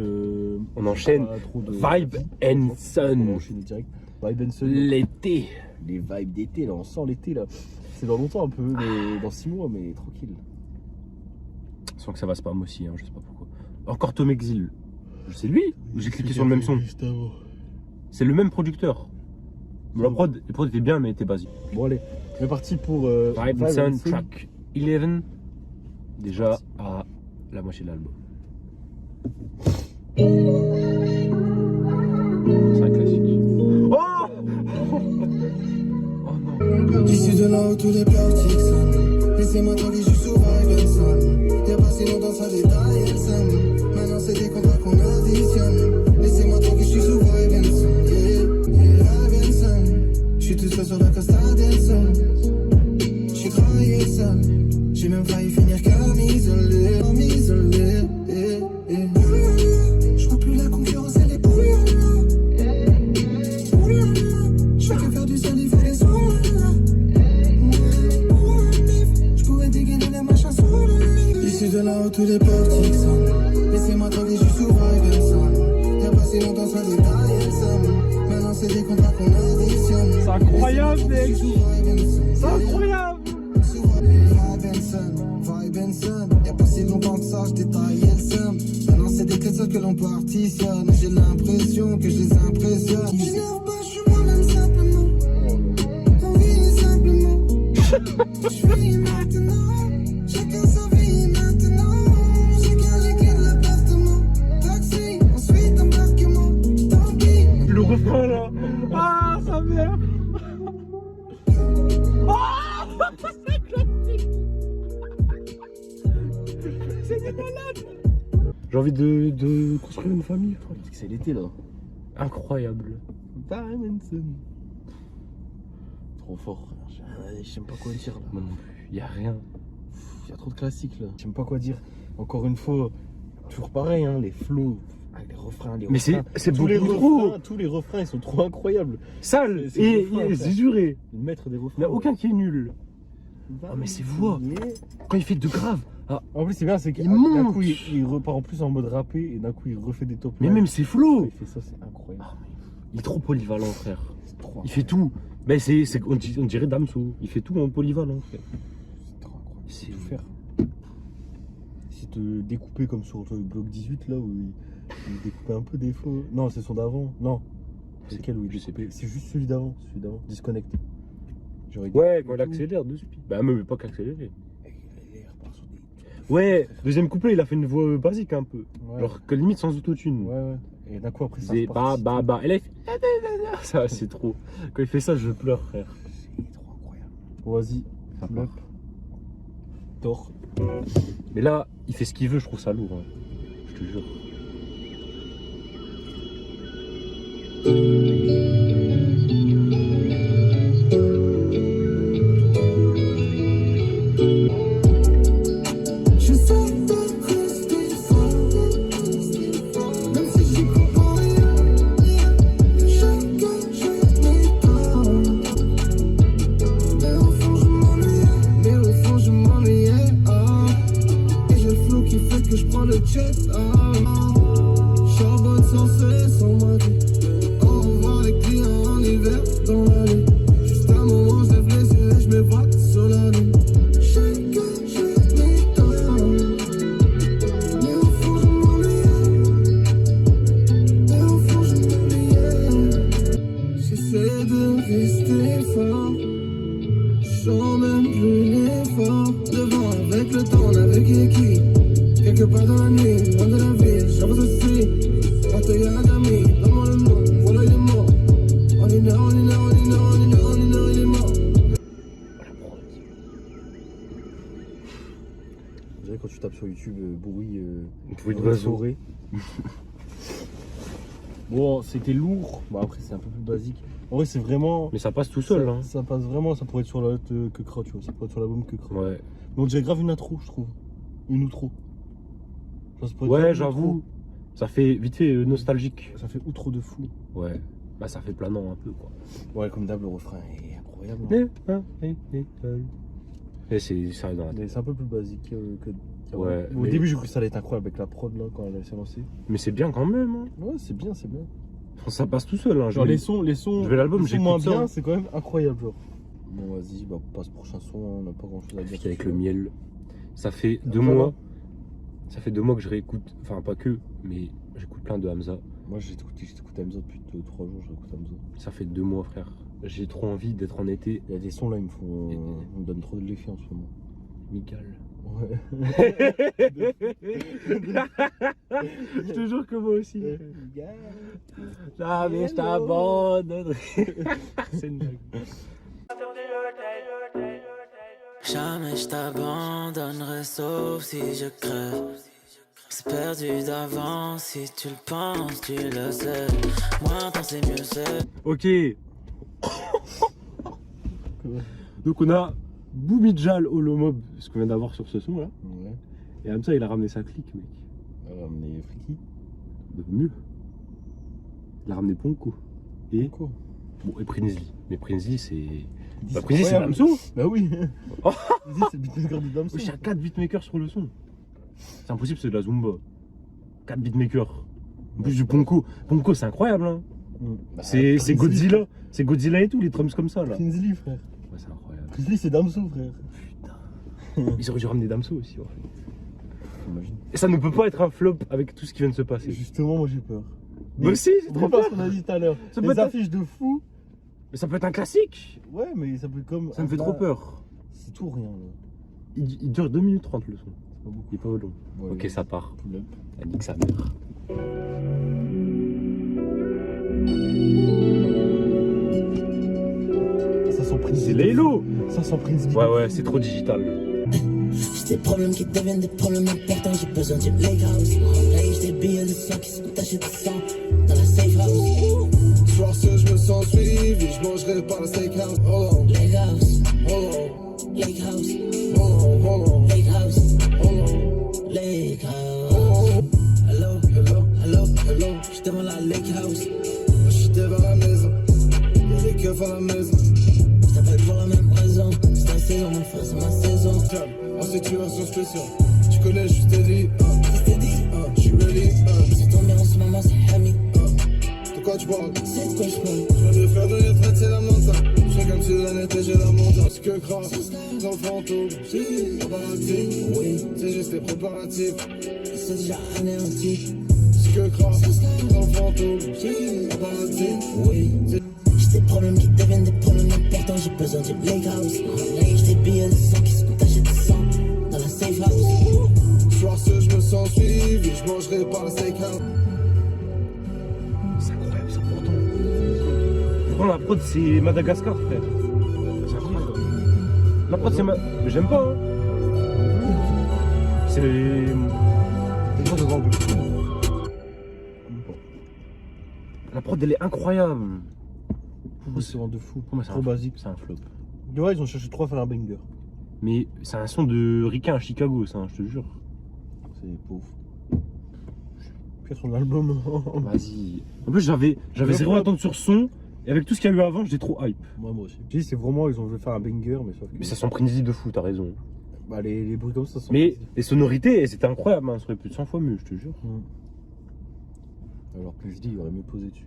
B: On enchaîne. Vibe and Sun.
A: On enchaîne direct. Vibe and Sun.
B: L'été.
A: Les vibes d'été, là, on sent l'été, là. C'est dans longtemps un peu, mais dans 6 mois, mais tranquille.
B: Sans que ça va spam aussi, hein, je sais pas pourquoi. Encore Tomexil. C'est lui ou j'ai cliqué sur le même son? C'est le même producteur. La prod était bien, mais était basique.
A: Bon, allez, on est parti pour
B: Vibe and Sun, track 11. Déjà à la moitié de l'album. C'est un classique. Oh! Oh non!
D: J'suis de là où tous les plastiques sonnent. Laissez-moi tranquille, j'suis sur Vibe and Sun. Y'a pas si longtemps ça détaille and Sun. Maintenant c'est des contrats qu'on additionne. Laissez-moi tranquille, j'suis sur Vibe and Sun. Vibe and Sun. J'suis tout seul sur la Costa del Sol. J'suis graillé seul. J'ai même failli finir comme isolé. J'crois plus la concurrence, elle est bouillante. J'fais que faire du sale, il faut les j'pourrais dégainer les machins sur le lit. Issu de là où tous les portiques sonnent. Laissez-moi tranquille, j'suis sous Vibe and Sun. Y'a pas si longtemps ça détaille, Sam. Maintenant c'est des contrats qu'on additionne.
A: C'est incroyable, mec! C'est incroyable!
D: Vibe and Sun. Y'a pas si longtemps que ça, j'détaille le Sam. Maintenant c'est des clés que l'on partitionne. J'ai l'impression que je les impressionne. J'énerve pas, j'suis moi-même simplement. On vit simplement. Je suis maintenant, chacun sa vie maintenant. Chacun liquide l'appartement. Taxi, ensuite embarquement. Tant pis.
B: Le refrain là. Ah, sa mère. J'ai envie de construire une famille, frère.
A: Parce que c'est l'été là.
B: Incroyable.
A: Diamondson. Trop fort, frère. Je sais même pas quoi dire là.
B: Moi non plus, y a rien.
A: Il y a trop de classiques là. Je sais même pas quoi dire. Encore une fois, toujours pareil, hein, les flows, les refrains,
B: Mais c'est
A: tous les
B: beaucoup trop.
A: refrains, tous les refrains, ils sont trop incroyables.
B: Sale.
A: C'est
B: Et
A: refrain, frère.
B: c'est juré.
A: Le maître des refrains.
B: Il n'y a aucun qui est nul. Ah, mais c'est voix. Quand il fait de grave. Ah,
A: En plus, c'est bien, c'est qu'il
B: Il
A: d'un
B: monte.
A: coup, il repart en plus en mode rappé et d'un coup, il refait des top
B: mais
A: lines.
B: même ses flows.
A: Il fait ça, c'est incroyable.
B: Il est trop polyvalent, frère.
A: C'est trop
B: Il fait tout. Ben on dirait Damso. Il fait tout en polyvalent, frère.
A: C'est trop incroyable.
B: C'est-
A: C'est tout faire. C'est te découper comme sur le bloc 18 là où il découpait un peu des flows. Non, c'est son d'avant. Non. C'est lequel où il
B: je sais
A: découpait. C'est juste celui d'avant. Celui d'avant. Disconnect. J'aurais dit
B: Ouais,
A: tout.
B: quand il accélère de speed. Bah, même pas qu'accélérer.
A: Il repart sur des.
B: Ouais, deuxième couplet, il a fait une voix basique un peu.
A: Ouais.
B: Genre que limite sans autotune.
A: Ouais, ouais. Et d'un coup, après, ça
B: C'est
A: repart.
B: bah. Et là, il fait. Ça, c'est trop. Quand il fait ça, je pleure, frère.
A: C'est trop incroyable. Vas-y.
B: Ça
A: Flop. Thor.
B: Mais là, il fait ce qu'il veut, je trouve ça lourd. Hein. Je te jure.
D: J'essaie de rester fort, même si j'y comprends rien. Chacun jette mes torts. Mais au fond je m'ennuyais, ah. Et j'ai le flow qui fait que je prends le jet, ah. Charbonne sans cesse en mois d'août. Au revoir les clients en hiver dans la nuit. Juste un moment je lève les yeux et je m'évoque sur la lune. Chacun jette mes torts. Mais au fond je m'ennuyais. Mais au fond je m'ennuyais. J'essaie de rester fort. Je sens même plus l'effort. Devant avec le temps, on avait qui. Quelque part dans la nuit, loin de la ville, j'avance aussi. Partage à d'amis, donne-moi le nom, voilà il est mort. En une heure, il est mort.
A: Vous savez, quand tu tapes sur YouTube, bruit
B: Bruit d'oiseau.
A: forêt. Bon, c'était lourd. Bon, après, c'est un peu plus basique. En vrai, c'est vraiment.
B: Mais ça passe tout seul,
A: ça,
B: hein.
A: ça passe vraiment, ça pourrait être sur la note que Kra, tu vois. Ça pourrait être sur l'album que Kra.
B: Ouais.
A: Mais on dirait grave une intro, je trouve. Une outro. Genre, ça pourrait être
B: Ouais,
A: grave une
B: j'avoue.
A: outro.
B: Ça fait vite fait nostalgique.
A: Ça fait outro de fou.
B: Ouais. Bah, ça fait planant un peu, quoi.
A: Ouais, comme d'hab, le refrain est incroyable. Hein.
B: Et c'est ça dans la tête.
A: Mais c'est un peu plus basique que.
B: Ouais,
A: Au
B: mais-
A: début, j'ai cru que ça allait être incroyable avec la prod là quand elle s'est lancée.
B: Mais c'est bien quand même, hein.
A: Ouais, c'est bien, c'est bien.
B: Ça passe tout seul, hein.
A: Genre
B: Je-
A: les sons,
B: je vais l'album,
A: les sons
B: j'écoute
A: moins
B: ça.
A: bien, c'est quand même incroyable, genre. Bon, vas-y, bah, on passe au prochain son, on n'a pas grand chose à dire.
B: Avec le miel. Ça fait 2
A: Hamza,
B: mois.
A: là.
B: Ça fait 2 mois que je réécoute. Enfin, pas que, mais j'écoute plein de Hamza.
A: Moi, j'écoute Hamza depuis 3 jours, j'écoute Hamza.
B: Ça fait 2 mois, frère. J'ai trop envie d'être en été.
A: Il y a des sons là, ils me donnent trop de l'effet en ce moment.
B: Migal.
A: Ouais.
B: Je te jure que moi aussi. Jamais je t'abandonnerai. C'est une blague.
F: Jamais je t'abandonnerai sauf si je crève. C'est perdu d'avance si tu le penses, tu le sais. Moins t'en sais mieux c'est.
B: Ok. Donc on a Boumidjal Holomob, ce qu'on vient d'avoir sur ce son là.
A: Ouais.
B: Et Hamza il a ramené sa clique, mec.
A: Mais Friki.
B: Mieux. Il a ramené Ponko. Et
A: Quoi
B: bon, et Prinsley. Mais Prinsley c'est.
A: Dis,
B: Bah, Prinsley c'est
A: incroyable.
B: Damso.
A: Bah oui. Dis, c'est le beatmaker de Damso.
B: Il y a 4 beatmakers sur le son. C'est impossible, c'est de la Zumba. 4 beatmakers. En plus du Ponko. Ponko c'est incroyable, hein.
A: Bah,
B: C'est
A: Prinsley.
B: Godzilla. C'est Godzilla et tout, les drums comme ça là.
A: Prinsley, frère.
B: Ouais, c'est incroyable.
A: Prinsley, c'est Damso, frère.
B: Ils auraient dû ramener Damso aussi, en fait.
A: Imagine.
B: Et ça ne peut pas être un flop avec tout ce qui vient de se passer.
A: Justement, moi j'ai peur.
B: Moi aussi, j'ai trop
A: pas
B: peur.
A: ce qu'on a dit tout à l'heure.
B: Ça peut
A: Les
B: être-
A: affiches de fou.
B: Mais ça peut être un classique.
A: Ouais, mais ça peut comme.
B: Ça me fait trop peur.
A: C'est tout rien. Là.
B: Il dure 2 minutes 30 le son.
A: C'est pas beaucoup.
B: Il est pas long.
A: Ouais,
B: Ok, ça part.
A: pull up.
B: Elle nique sa mère.
A: Ça sent Prince.
B: C'est Laylo.
A: Ça sent Prince.
B: Ouais, c'est trop digital.
F: J'ai des problèmes qui deviennent des problèmes importants, j'ai besoin d'une lake house. Là, j'ai des billets de sang qui sont tachés de sang dans la safe house.
D: Soir ce je me sens suivi, je mangerai par la steakhouse. Hold on,
F: Lake house,
D: hold on,
F: lake house,
D: hold on,
F: lake house,
D: hold on.
F: lake house. Hello, hello, hello, hello, j'étais devant la lake house.
D: Moi j'suis devant la maison, y'a des keufs à la maison.
F: J't'appelle pour la même raison, c'est ta saison, mon frère, c'est ma saison.
D: Calme, en situation spéciale. Tu connais, j'suis steady,
F: Je t'ai dit,
D: j'suis ready,
F: c'est ton bien en ce moment, c'est Hami.
D: De quoi tu parles?
F: C'est de quoi je parle.
D: Je viens de faire de retraite, c'est la montagne. J'fais comme si l'année était, j'ai la montagne. C'est que grave, dans le fantôme, j'ai préparatif.
F: Oui,
D: C'est juste les préparatifs.
F: c'est déjà anéanti.
D: C'est que grave, dans le fantôme, j'ai préparatif.
F: Oui, j'ai des problèmes qui deviennent des problèmes importants, j'ai besoin d'une lake house. J'ai des billets de sang qui sont tachés de sang dans la safe house.
D: Soir ce je me sens suivi, je mangerai par la steakhouse.
B: C'est incroyable, c'est important. Pourtant, la prod, c'est Madagascar, frère. C'est incroyable. La prod, c'est Mais j'aime pas, hein. C'est.
A: C'est pas devant.
B: La prod, elle est incroyable.
A: C'est vraiment de fou.
B: Pour moi, c'est
A: Trop
B: un-
A: basique.
B: C'est un flop.
A: Ouais, ils ont cherché 3 à faire un banger.
B: Mais c'est un son de Ricain à Chicago, ça, je te jure.
A: C'est pauvre. Quel son album.
B: Vas-y. En plus, j'avais zéro attente sur son. Et avec tout ce qu'il y a eu avant, j'étais trop hype.
A: Moi aussi. Je dis, c'est vraiment, ils ont voulu faire un banger, mais sauf que.
B: Mais ça sent Prince de fou, t'as raison.
A: Bah, les bruits comme ça sont.
B: Mais les sonorités, c'était incroyable, hein. Ça aurait pu être 100 fois mieux, je te jure.
A: Alors, plus je dis, il aurait mieux posé dessus.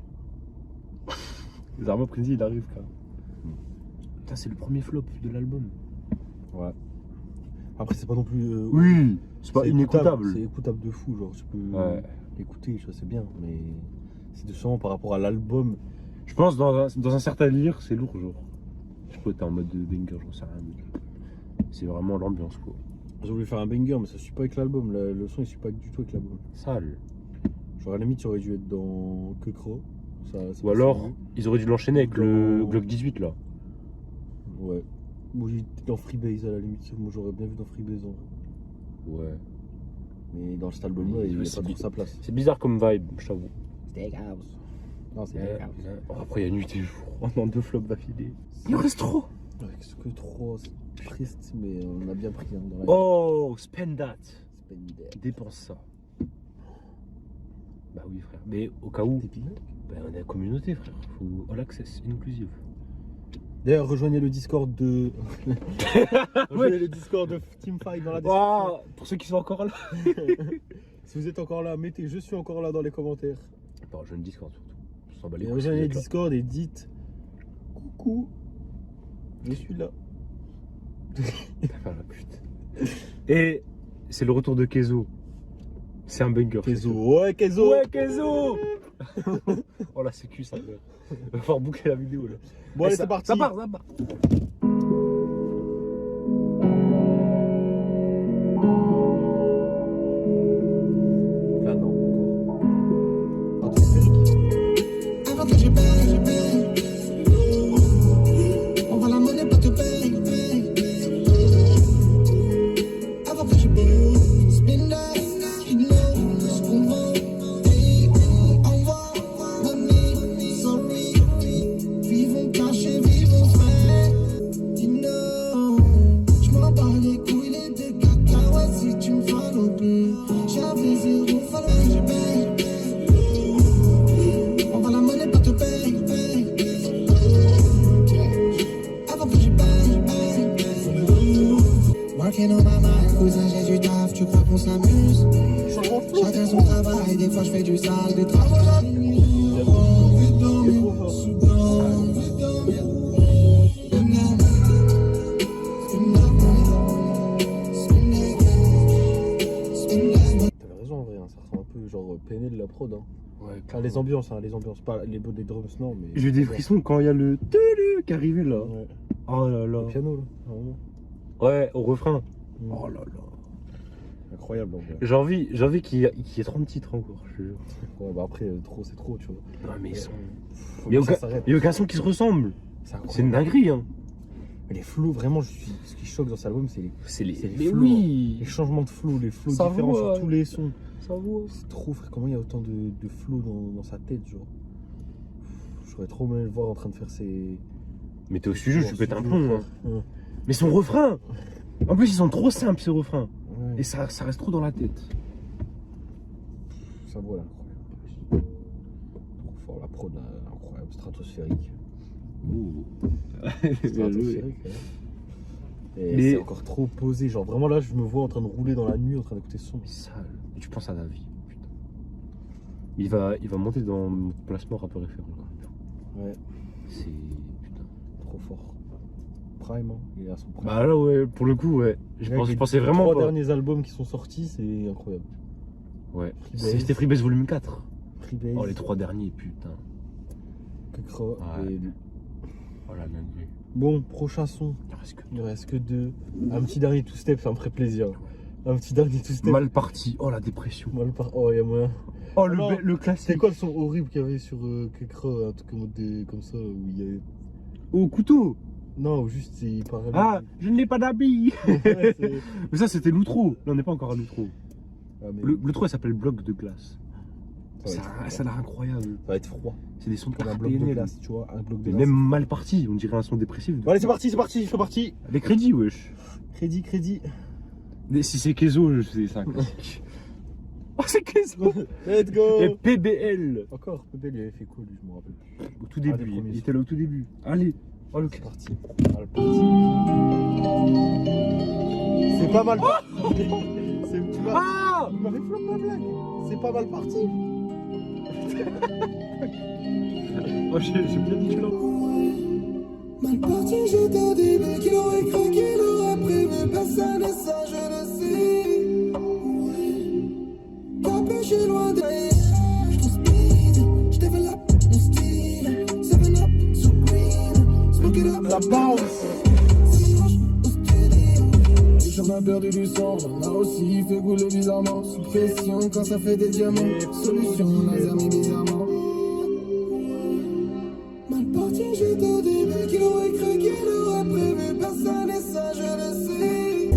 B: Les Arma Prince, il arrive, quand même. Putain, c'est le premier flop de l'album.
A: Ouais. Après, c'est pas non plus.
B: Oui, c'est pas
A: c'est
B: inécoutable.
A: C'est écoutable de fou, genre, tu peux
B: Ouais.
A: l'écouter, je sais bien, mais c'est de son par rapport à l'album.
B: Je pense dans un certain délire, c'est lourd, genre. Je sais pas, t'es en mode de banger, j'en sais rien. C'est vraiment l'ambiance, quoi.
A: J'ai voulu faire un banger, mais ça suit pas avec l'album. Le son, il suit pas du tout avec l'album.
B: Sale.
A: Genre, à la limite, il aurait dû être dans Que Croc.
B: Ou alors, ils auraient dû l'enchaîner avec le Glock 18, là.
A: Ouais. Ou il était dans Freebase à la limite. Moi, j'aurais bien vu dans Freebase.
B: Ouais.
A: Mais dans cet album-là, il
B: c'est
A: a pas trop sa place.
B: C'est bizarre comme vibe, je t'avoue.
A: Steakhouse. Non, c'est
B: Ouais.
A: Steakhouse.
B: Après, il y a nuit et jour. On en 2 flops d'affilée. Il en reste trop.
A: Avec ce que trop, c'est triste, mais on a bien pris hein, dans la
B: Oh, spend that.
A: Spender.
B: Dépense ça. Bah oui, frère. Mais au cas où,
A: T'es pilé
B: bah, on est la communauté, frère. Faut all access, inclusive.
A: D'ailleurs, rejoignez le Discord de. Rejoignez le Discord de Teamfight dans la description.
B: Oh, pour ceux qui sont encore là.
A: Si vous êtes encore là, mettez je suis encore là dans les commentaires.
B: Attends, je ne Discord surtout. On s'en bat les
A: Et
B: couilles, si
A: rejoignez
B: vous
A: le
B: êtes là.
A: Discord et dites coucou. Je suis là.
B: Ah, la pute. Et c'est le retour de Kezo. C'est un banger.
A: Kezo. Ouais, Kezo.
B: Ouais, Kezo. Oh la sécu, ça meurt. Il va falloir boucler la vidéo là.
A: Bon, allez,
B: ça-
A: c'est parti.
B: Ça part, ça part.
A: Ah non, encore.
C: Avant que je paye, on va la monnaie pas te paye. Avant que je paye, spin that, you know ce qu'on vend. Hey, envoie, money, sorry. Vivons cachés, vivons frais. You know, je m'en bats les couilles, les deux cacahuètes si tu me follow plus. J'avais zéro, fallait que je paye. On va la monnaie pas te paye. Avant que je paye. Working on my mind, cousin, j'ai du taf, tu crois qu'on s'amuse? Chacun son travail, des fois je fais du sale, des travaux.
A: T'avais raison en vrai, hein, ça ressemble un peu genre PNL la prod. Hein.
B: Ouais,
A: Enfin, les ambiances, pas les des drums, non, mais.
B: J'ai eu des frissons quand il y a le tulu qui est arrivé là.
A: Ouais.
B: Oh là là.
A: Le piano là, vraiment.
B: Ouais, au refrain.
A: Mm.
B: Oh là là.
A: Incroyable en vrai.
B: J'ai envie qu'il y ait 30 titres encore, je te jure.
A: Ouais, bah après, trop, c'est trop, tu vois.
B: Non, mais ils sont.
A: Faut
B: Il y a
A: que ça
B: aucun,
A: s'arrête.
B: il y a aucun son qui se ressemble.
A: C'est
B: C'est une
A: incroyable.
B: dinguerie, hein.
A: Mais les flows, vraiment, ce qui choque dans cet album, c'est
B: C'est les.
A: C'est les
B: Mais
A: flows.
B: oui.
A: les changements de flow, les flows
B: Ça
A: différents
B: voit.
A: sur tous les sons.
B: Ça vaut.
A: C'est trop, frère. Comment il y a autant de flow dans sa tête, genre. J'aurais trop aimé le voir en train de faire ses.
B: Mais t'es au studio, je pète un plomb. Hein.
A: Ouais.
B: Mais son refrain. En plus, ils sont trop simples, ces refrains.
A: Ouais.
B: Et ça reste trop dans la tête.
A: Ça vaut là, incroyable. Trop fort, la prod, là, incroyable, stratosphérique. Stratosphérique, ouais. Et
B: Mais-
A: c'est encore trop posé, genre vraiment là je me vois en train de rouler dans la nuit en train d'écouter ce son.
B: Sale. Et tu penses à la vie. Putain. Il va monter dans notre placement rappeur référent. Là.
A: Ouais,
B: C'est. Putain.
A: trop fort. Prime, hein. Il est à son prime.
B: Bah là, ouais, pour le coup, ouais. Je
A: Avec les
B: pensais vraiment
A: trois
B: pas.
A: derniers albums qui sont sortis, c'est incroyable.
B: Ouais.
A: Freebase.
B: C'était Freebase Volume 4.
A: Freebase,
B: Oh, les 3 derniers, putain.
A: Kekra
B: Ouais.
A: et...
B: Oh la dinguerie.
A: Bon, prochain son,
B: Il reste que
A: il ne reste que 2. Un petit dernier two-step, ça me ferait plaisir. Un petit dernier two-step.
B: mal parti. Oh la dépression.
A: Mal par... Oh, il y a moyen.
B: Oh
A: Non.
B: le
A: C'était
B: classique.
A: quoi le son horrible qu'il y avait sur Kekra, un truc comme ça, où il y avait...
B: Au couteau.
A: Non, juste il parlait...
B: Ah, je n'ai pas d'habits.
A: Ouais, c'est-
B: Mais ça, c'était l'outro. Là, on n'est pas encore à l'outro.
A: Ah, mais
B: L'outro, elle s'appelle Bloc de glace.
A: ça va être froid.
B: Ça a l'air incroyable.
A: Ça va être froid.
B: C'est des sons de
A: Comme un
B: carpe
A: bloc de
B: diem.
A: glace, tu vois, un bloc de
B: Mais
A: glace.
B: même mal parti. On dirait un son dépressif.
A: Bon, allez, c'est parti.
B: Les crédits, wesh.
A: Crédit.
B: Mais si c'est Kezo, c'est un classique. Oh, c'est Kezo.
A: Let's go.
B: Et PBL.
A: Encore, Pépé, il avait fait quoi, lui, je me rappelle plus.
B: Au tout
A: des
B: début.
A: premiers
B: Il était là au tout début. Allez. Oh, le
A: C'est parti. Ah, le parti. C'est pas mal parti. Tu m'as
B: Ah
A: il m'avait flop ma blague. C'est pas mal parti.
B: Oh, j'ai bien dit que là.
D: Mal parti, j'étais au début, qu'il aurait cru qu'il aurait prévu. Personne et ça, je le sais. Capuché loin derrière, je speed, je développe mon style. 7-up, sous green, smoke it up.
A: Ça bounce.
D: J'en ai perdu du sang, j'en ai aussi fait couler bizarrement. Sous pression quand ça fait des diamants. Solution, laser mis bizarrement. Mal parti, j'étais au début, qu'il aurait cru qu'il aurait prévu. Personne et ça, je le sais.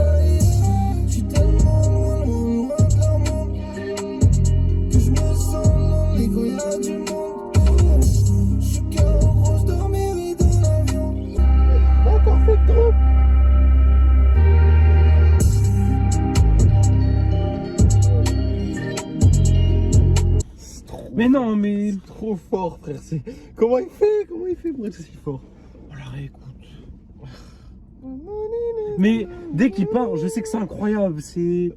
D: Je suis tellement loin de leur monde, que je me sens lonely quand il y a du monde. Je suis cœur gros, je dormirai dans l'avion.
A: Encore fait trop. C'est trop.
B: Mais non, mais.
A: C'est trop fort, frère. Comment il fait pour être aussi fort?
B: On la réécoute. Mais dès qu'il part, je sais que c'est incroyable. C'est.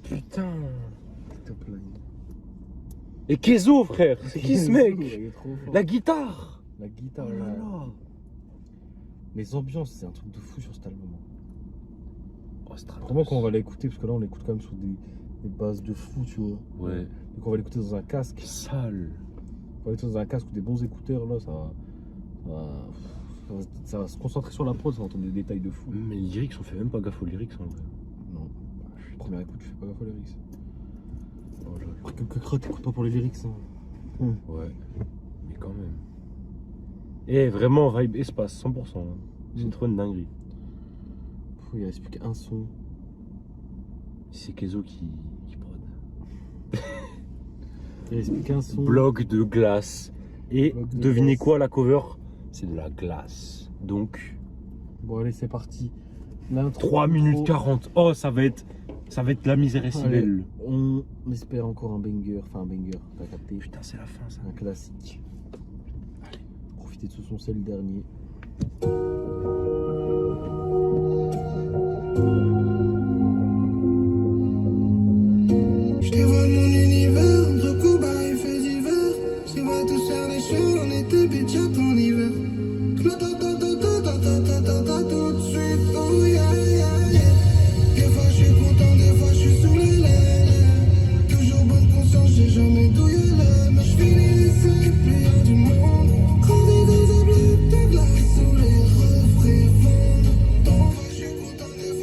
B: Putain.
A: Top line.
B: Et Kezo, frère. C'est qui ce mec?
A: Il est trop fort.
B: La guitare.
A: La guitare,
B: Oh là
A: là.
B: là.
A: Les ambiances, c'est un truc de fou sur cet album.
B: Oh, c'est
A: Vraiment, quand on va l'écouter, parce que là, on l'écoute quand même sur des bases de fou, tu vois.
B: Ouais.
A: Donc, on va l'écouter dans un casque.
B: Sale.
A: On va l'écouter dans un casque ou des bons écouteurs, là, ça va se concentrer sur la prod, ça va entendre des détails de fou.
B: Mais les lyrics, on fait même pas gaffe aux lyrics en vrai.
A: Non. Première écoute, je fais pas gaffe aux lyrics.
B: Oh là là.
A: Après, que crotte, t'écoutes pas pour les lyrics, hein.
B: Ouais. Mais quand même. Et vraiment, vibe espace, 100%. Hein. C'est trop une dinguerie.
A: Il reste plus qu'un son.
B: C'est Kezo qui prod.
A: Il reste plus qu'un son.
B: Bloc de glace. Et
A: Bloc de
B: devinez
A: glace.
B: quoi, la cover? C'est de la glace. Donc,
A: Bon, allez, c'est parti. L'intro.
B: 3 minutes 40. Oh, ça va être la misère est si
A: Allez.
B: belle.
A: On espère encore un banger. Enfin, un banger, t'as capté.
B: Putain, c'est la fin, ça.
A: Un classique. Allez, profitez de ce son, c'est le dernier.
D: Je dévoile mon univers, entre Cuba et fait d'hiver. Si on va tous faire des choses, on était bitch en hiver. Tout de suite, oh yeah, yeah, yeah. Des fois je suis content, des fois je suis sous les lèvres. Toujours bonne conscience, j'ai jamais douillé là. Mais je finis les plus hauts du monde. Grandi dans un bloc de glace où les refrains fondent. Des fois je suis content, des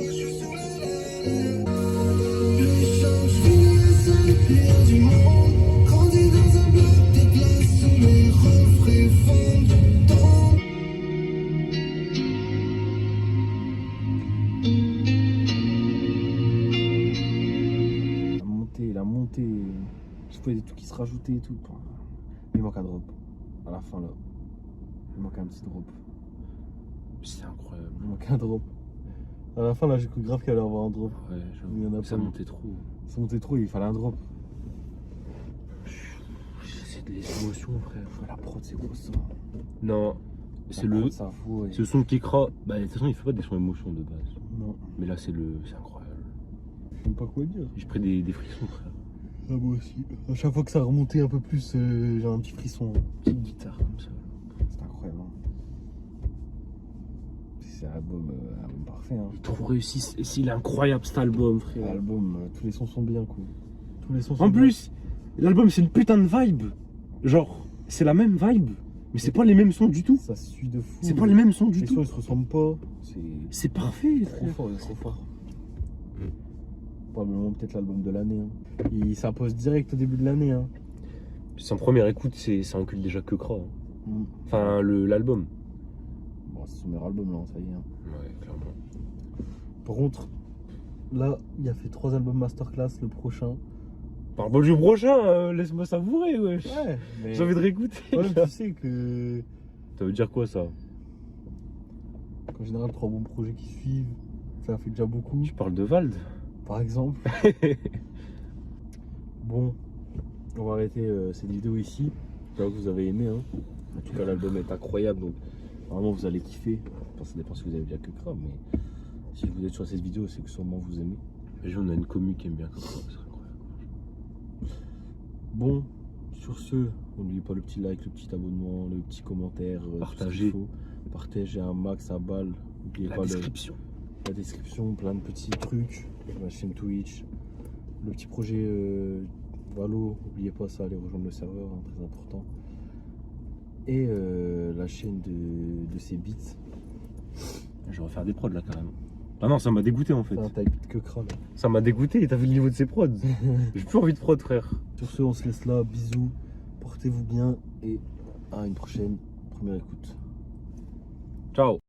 A: chaque fois il y a des trucs qui se rajoutaient et tout. Il manque un drop. À la fin là. Il manque un petit drop.
B: C'est incroyable.
A: Il manque un drop. À la fin là j'ai cru grave qu'il allait avoir un drop.
B: Ouais,
A: Il y en a
B: ça
A: pas.
B: montait trop.
A: Ça montait trop, il fallait un drop.
B: C'est de l'émotion, frère.
A: La prod c'est quoi ça?
B: Non, c'est
A: La
B: le.
A: prod, ça vaut, ouais.
B: Ce son qui craque. Bah, de toute façon, il fait pas des sons émotions de base.
A: Non,
B: Mais là, c'est incroyable.
A: je sais pas quoi dire.
B: J'ai pris des frissons, frère.
A: Ah moi aussi. À chaque fois que ça remontait un peu plus, j'ai un petit frisson.
B: Petite guitare comme ça.
A: C'est incroyable. C'est un album parfait. Hein.
B: Il est trop réussi. Il est incroyable cet album, frère.
A: L'album, tous les sons sont bien quoi. Tous les sons sont
B: En
A: bien.
B: plus, l'album, c'est une putain de vibe. Genre, c'est la même vibe. Mais c'est pas les mêmes sons du tout.
A: Ça suit de fou.
B: C'est pas les mêmes sons du
A: Les sons
B: tout.
A: ils se ressemblent pas.
B: C'est parfait,
A: Trop
B: frère.
A: fort, il est trop fort. Probablement peut-être l'album de l'année. Hein. Il s'impose direct au début de l'année. Hein.
B: Son première écoute, ça inclut déjà que Kra. Hein.
A: Mm.
B: Enfin, l'album.
A: Bon, c'est son meilleur album là, ça y est. Hein.
B: Ouais, clairement.
A: Par contre, là, il a fait 3 albums masterclass. Le prochain.
B: Parle-moi du prochain, laisse-moi savourer, wesh.
A: Ouais, mais.
B: J'ai envie de réécouter.
A: Ouais, tu sais que.
B: Ça veut dire quoi ça?
A: En général, 3 bons projets qui suivent, ça fait déjà beaucoup.
B: Tu parles de Vald?
A: Par exemple. Bon, on va arrêter cette vidéo ici. J'espère que vous avez aimé. Hein. En tout cas, l'album est incroyable. Donc, normalement, vous allez kiffer. Enfin, ça dépend si vous avez déjà que Kra. Mais si vous êtes sur cette vidéo, c'est que sûrement vous aimez.
B: On a une commu qui aime bien comme ça. C'est incroyable.
A: Bon, sur ce, n'oubliez pas le petit like, le petit abonnement, le petit commentaire.
B: Partagez.
A: Partagez un max à balle. N'oubliez
B: La
A: pas
B: description.
A: la description, plein de petits trucs. Ma chaîne Twitch. Le petit projet Valo, n'oubliez pas ça, allez rejoindre le serveur, hein, très important. Et la chaîne de ses beats.
B: Je vais refaire des prods là carrément. Ah non, ça m'a dégoûté en fait.
A: C'est un taille beat que crâne.
B: Ça m'a dégoûté, t'as vu le niveau de ses prods. J'ai plus envie de prod, frère.
A: Sur ce, on se laisse là, bisous, portez-vous bien et à une prochaine première écoute.
B: Ciao.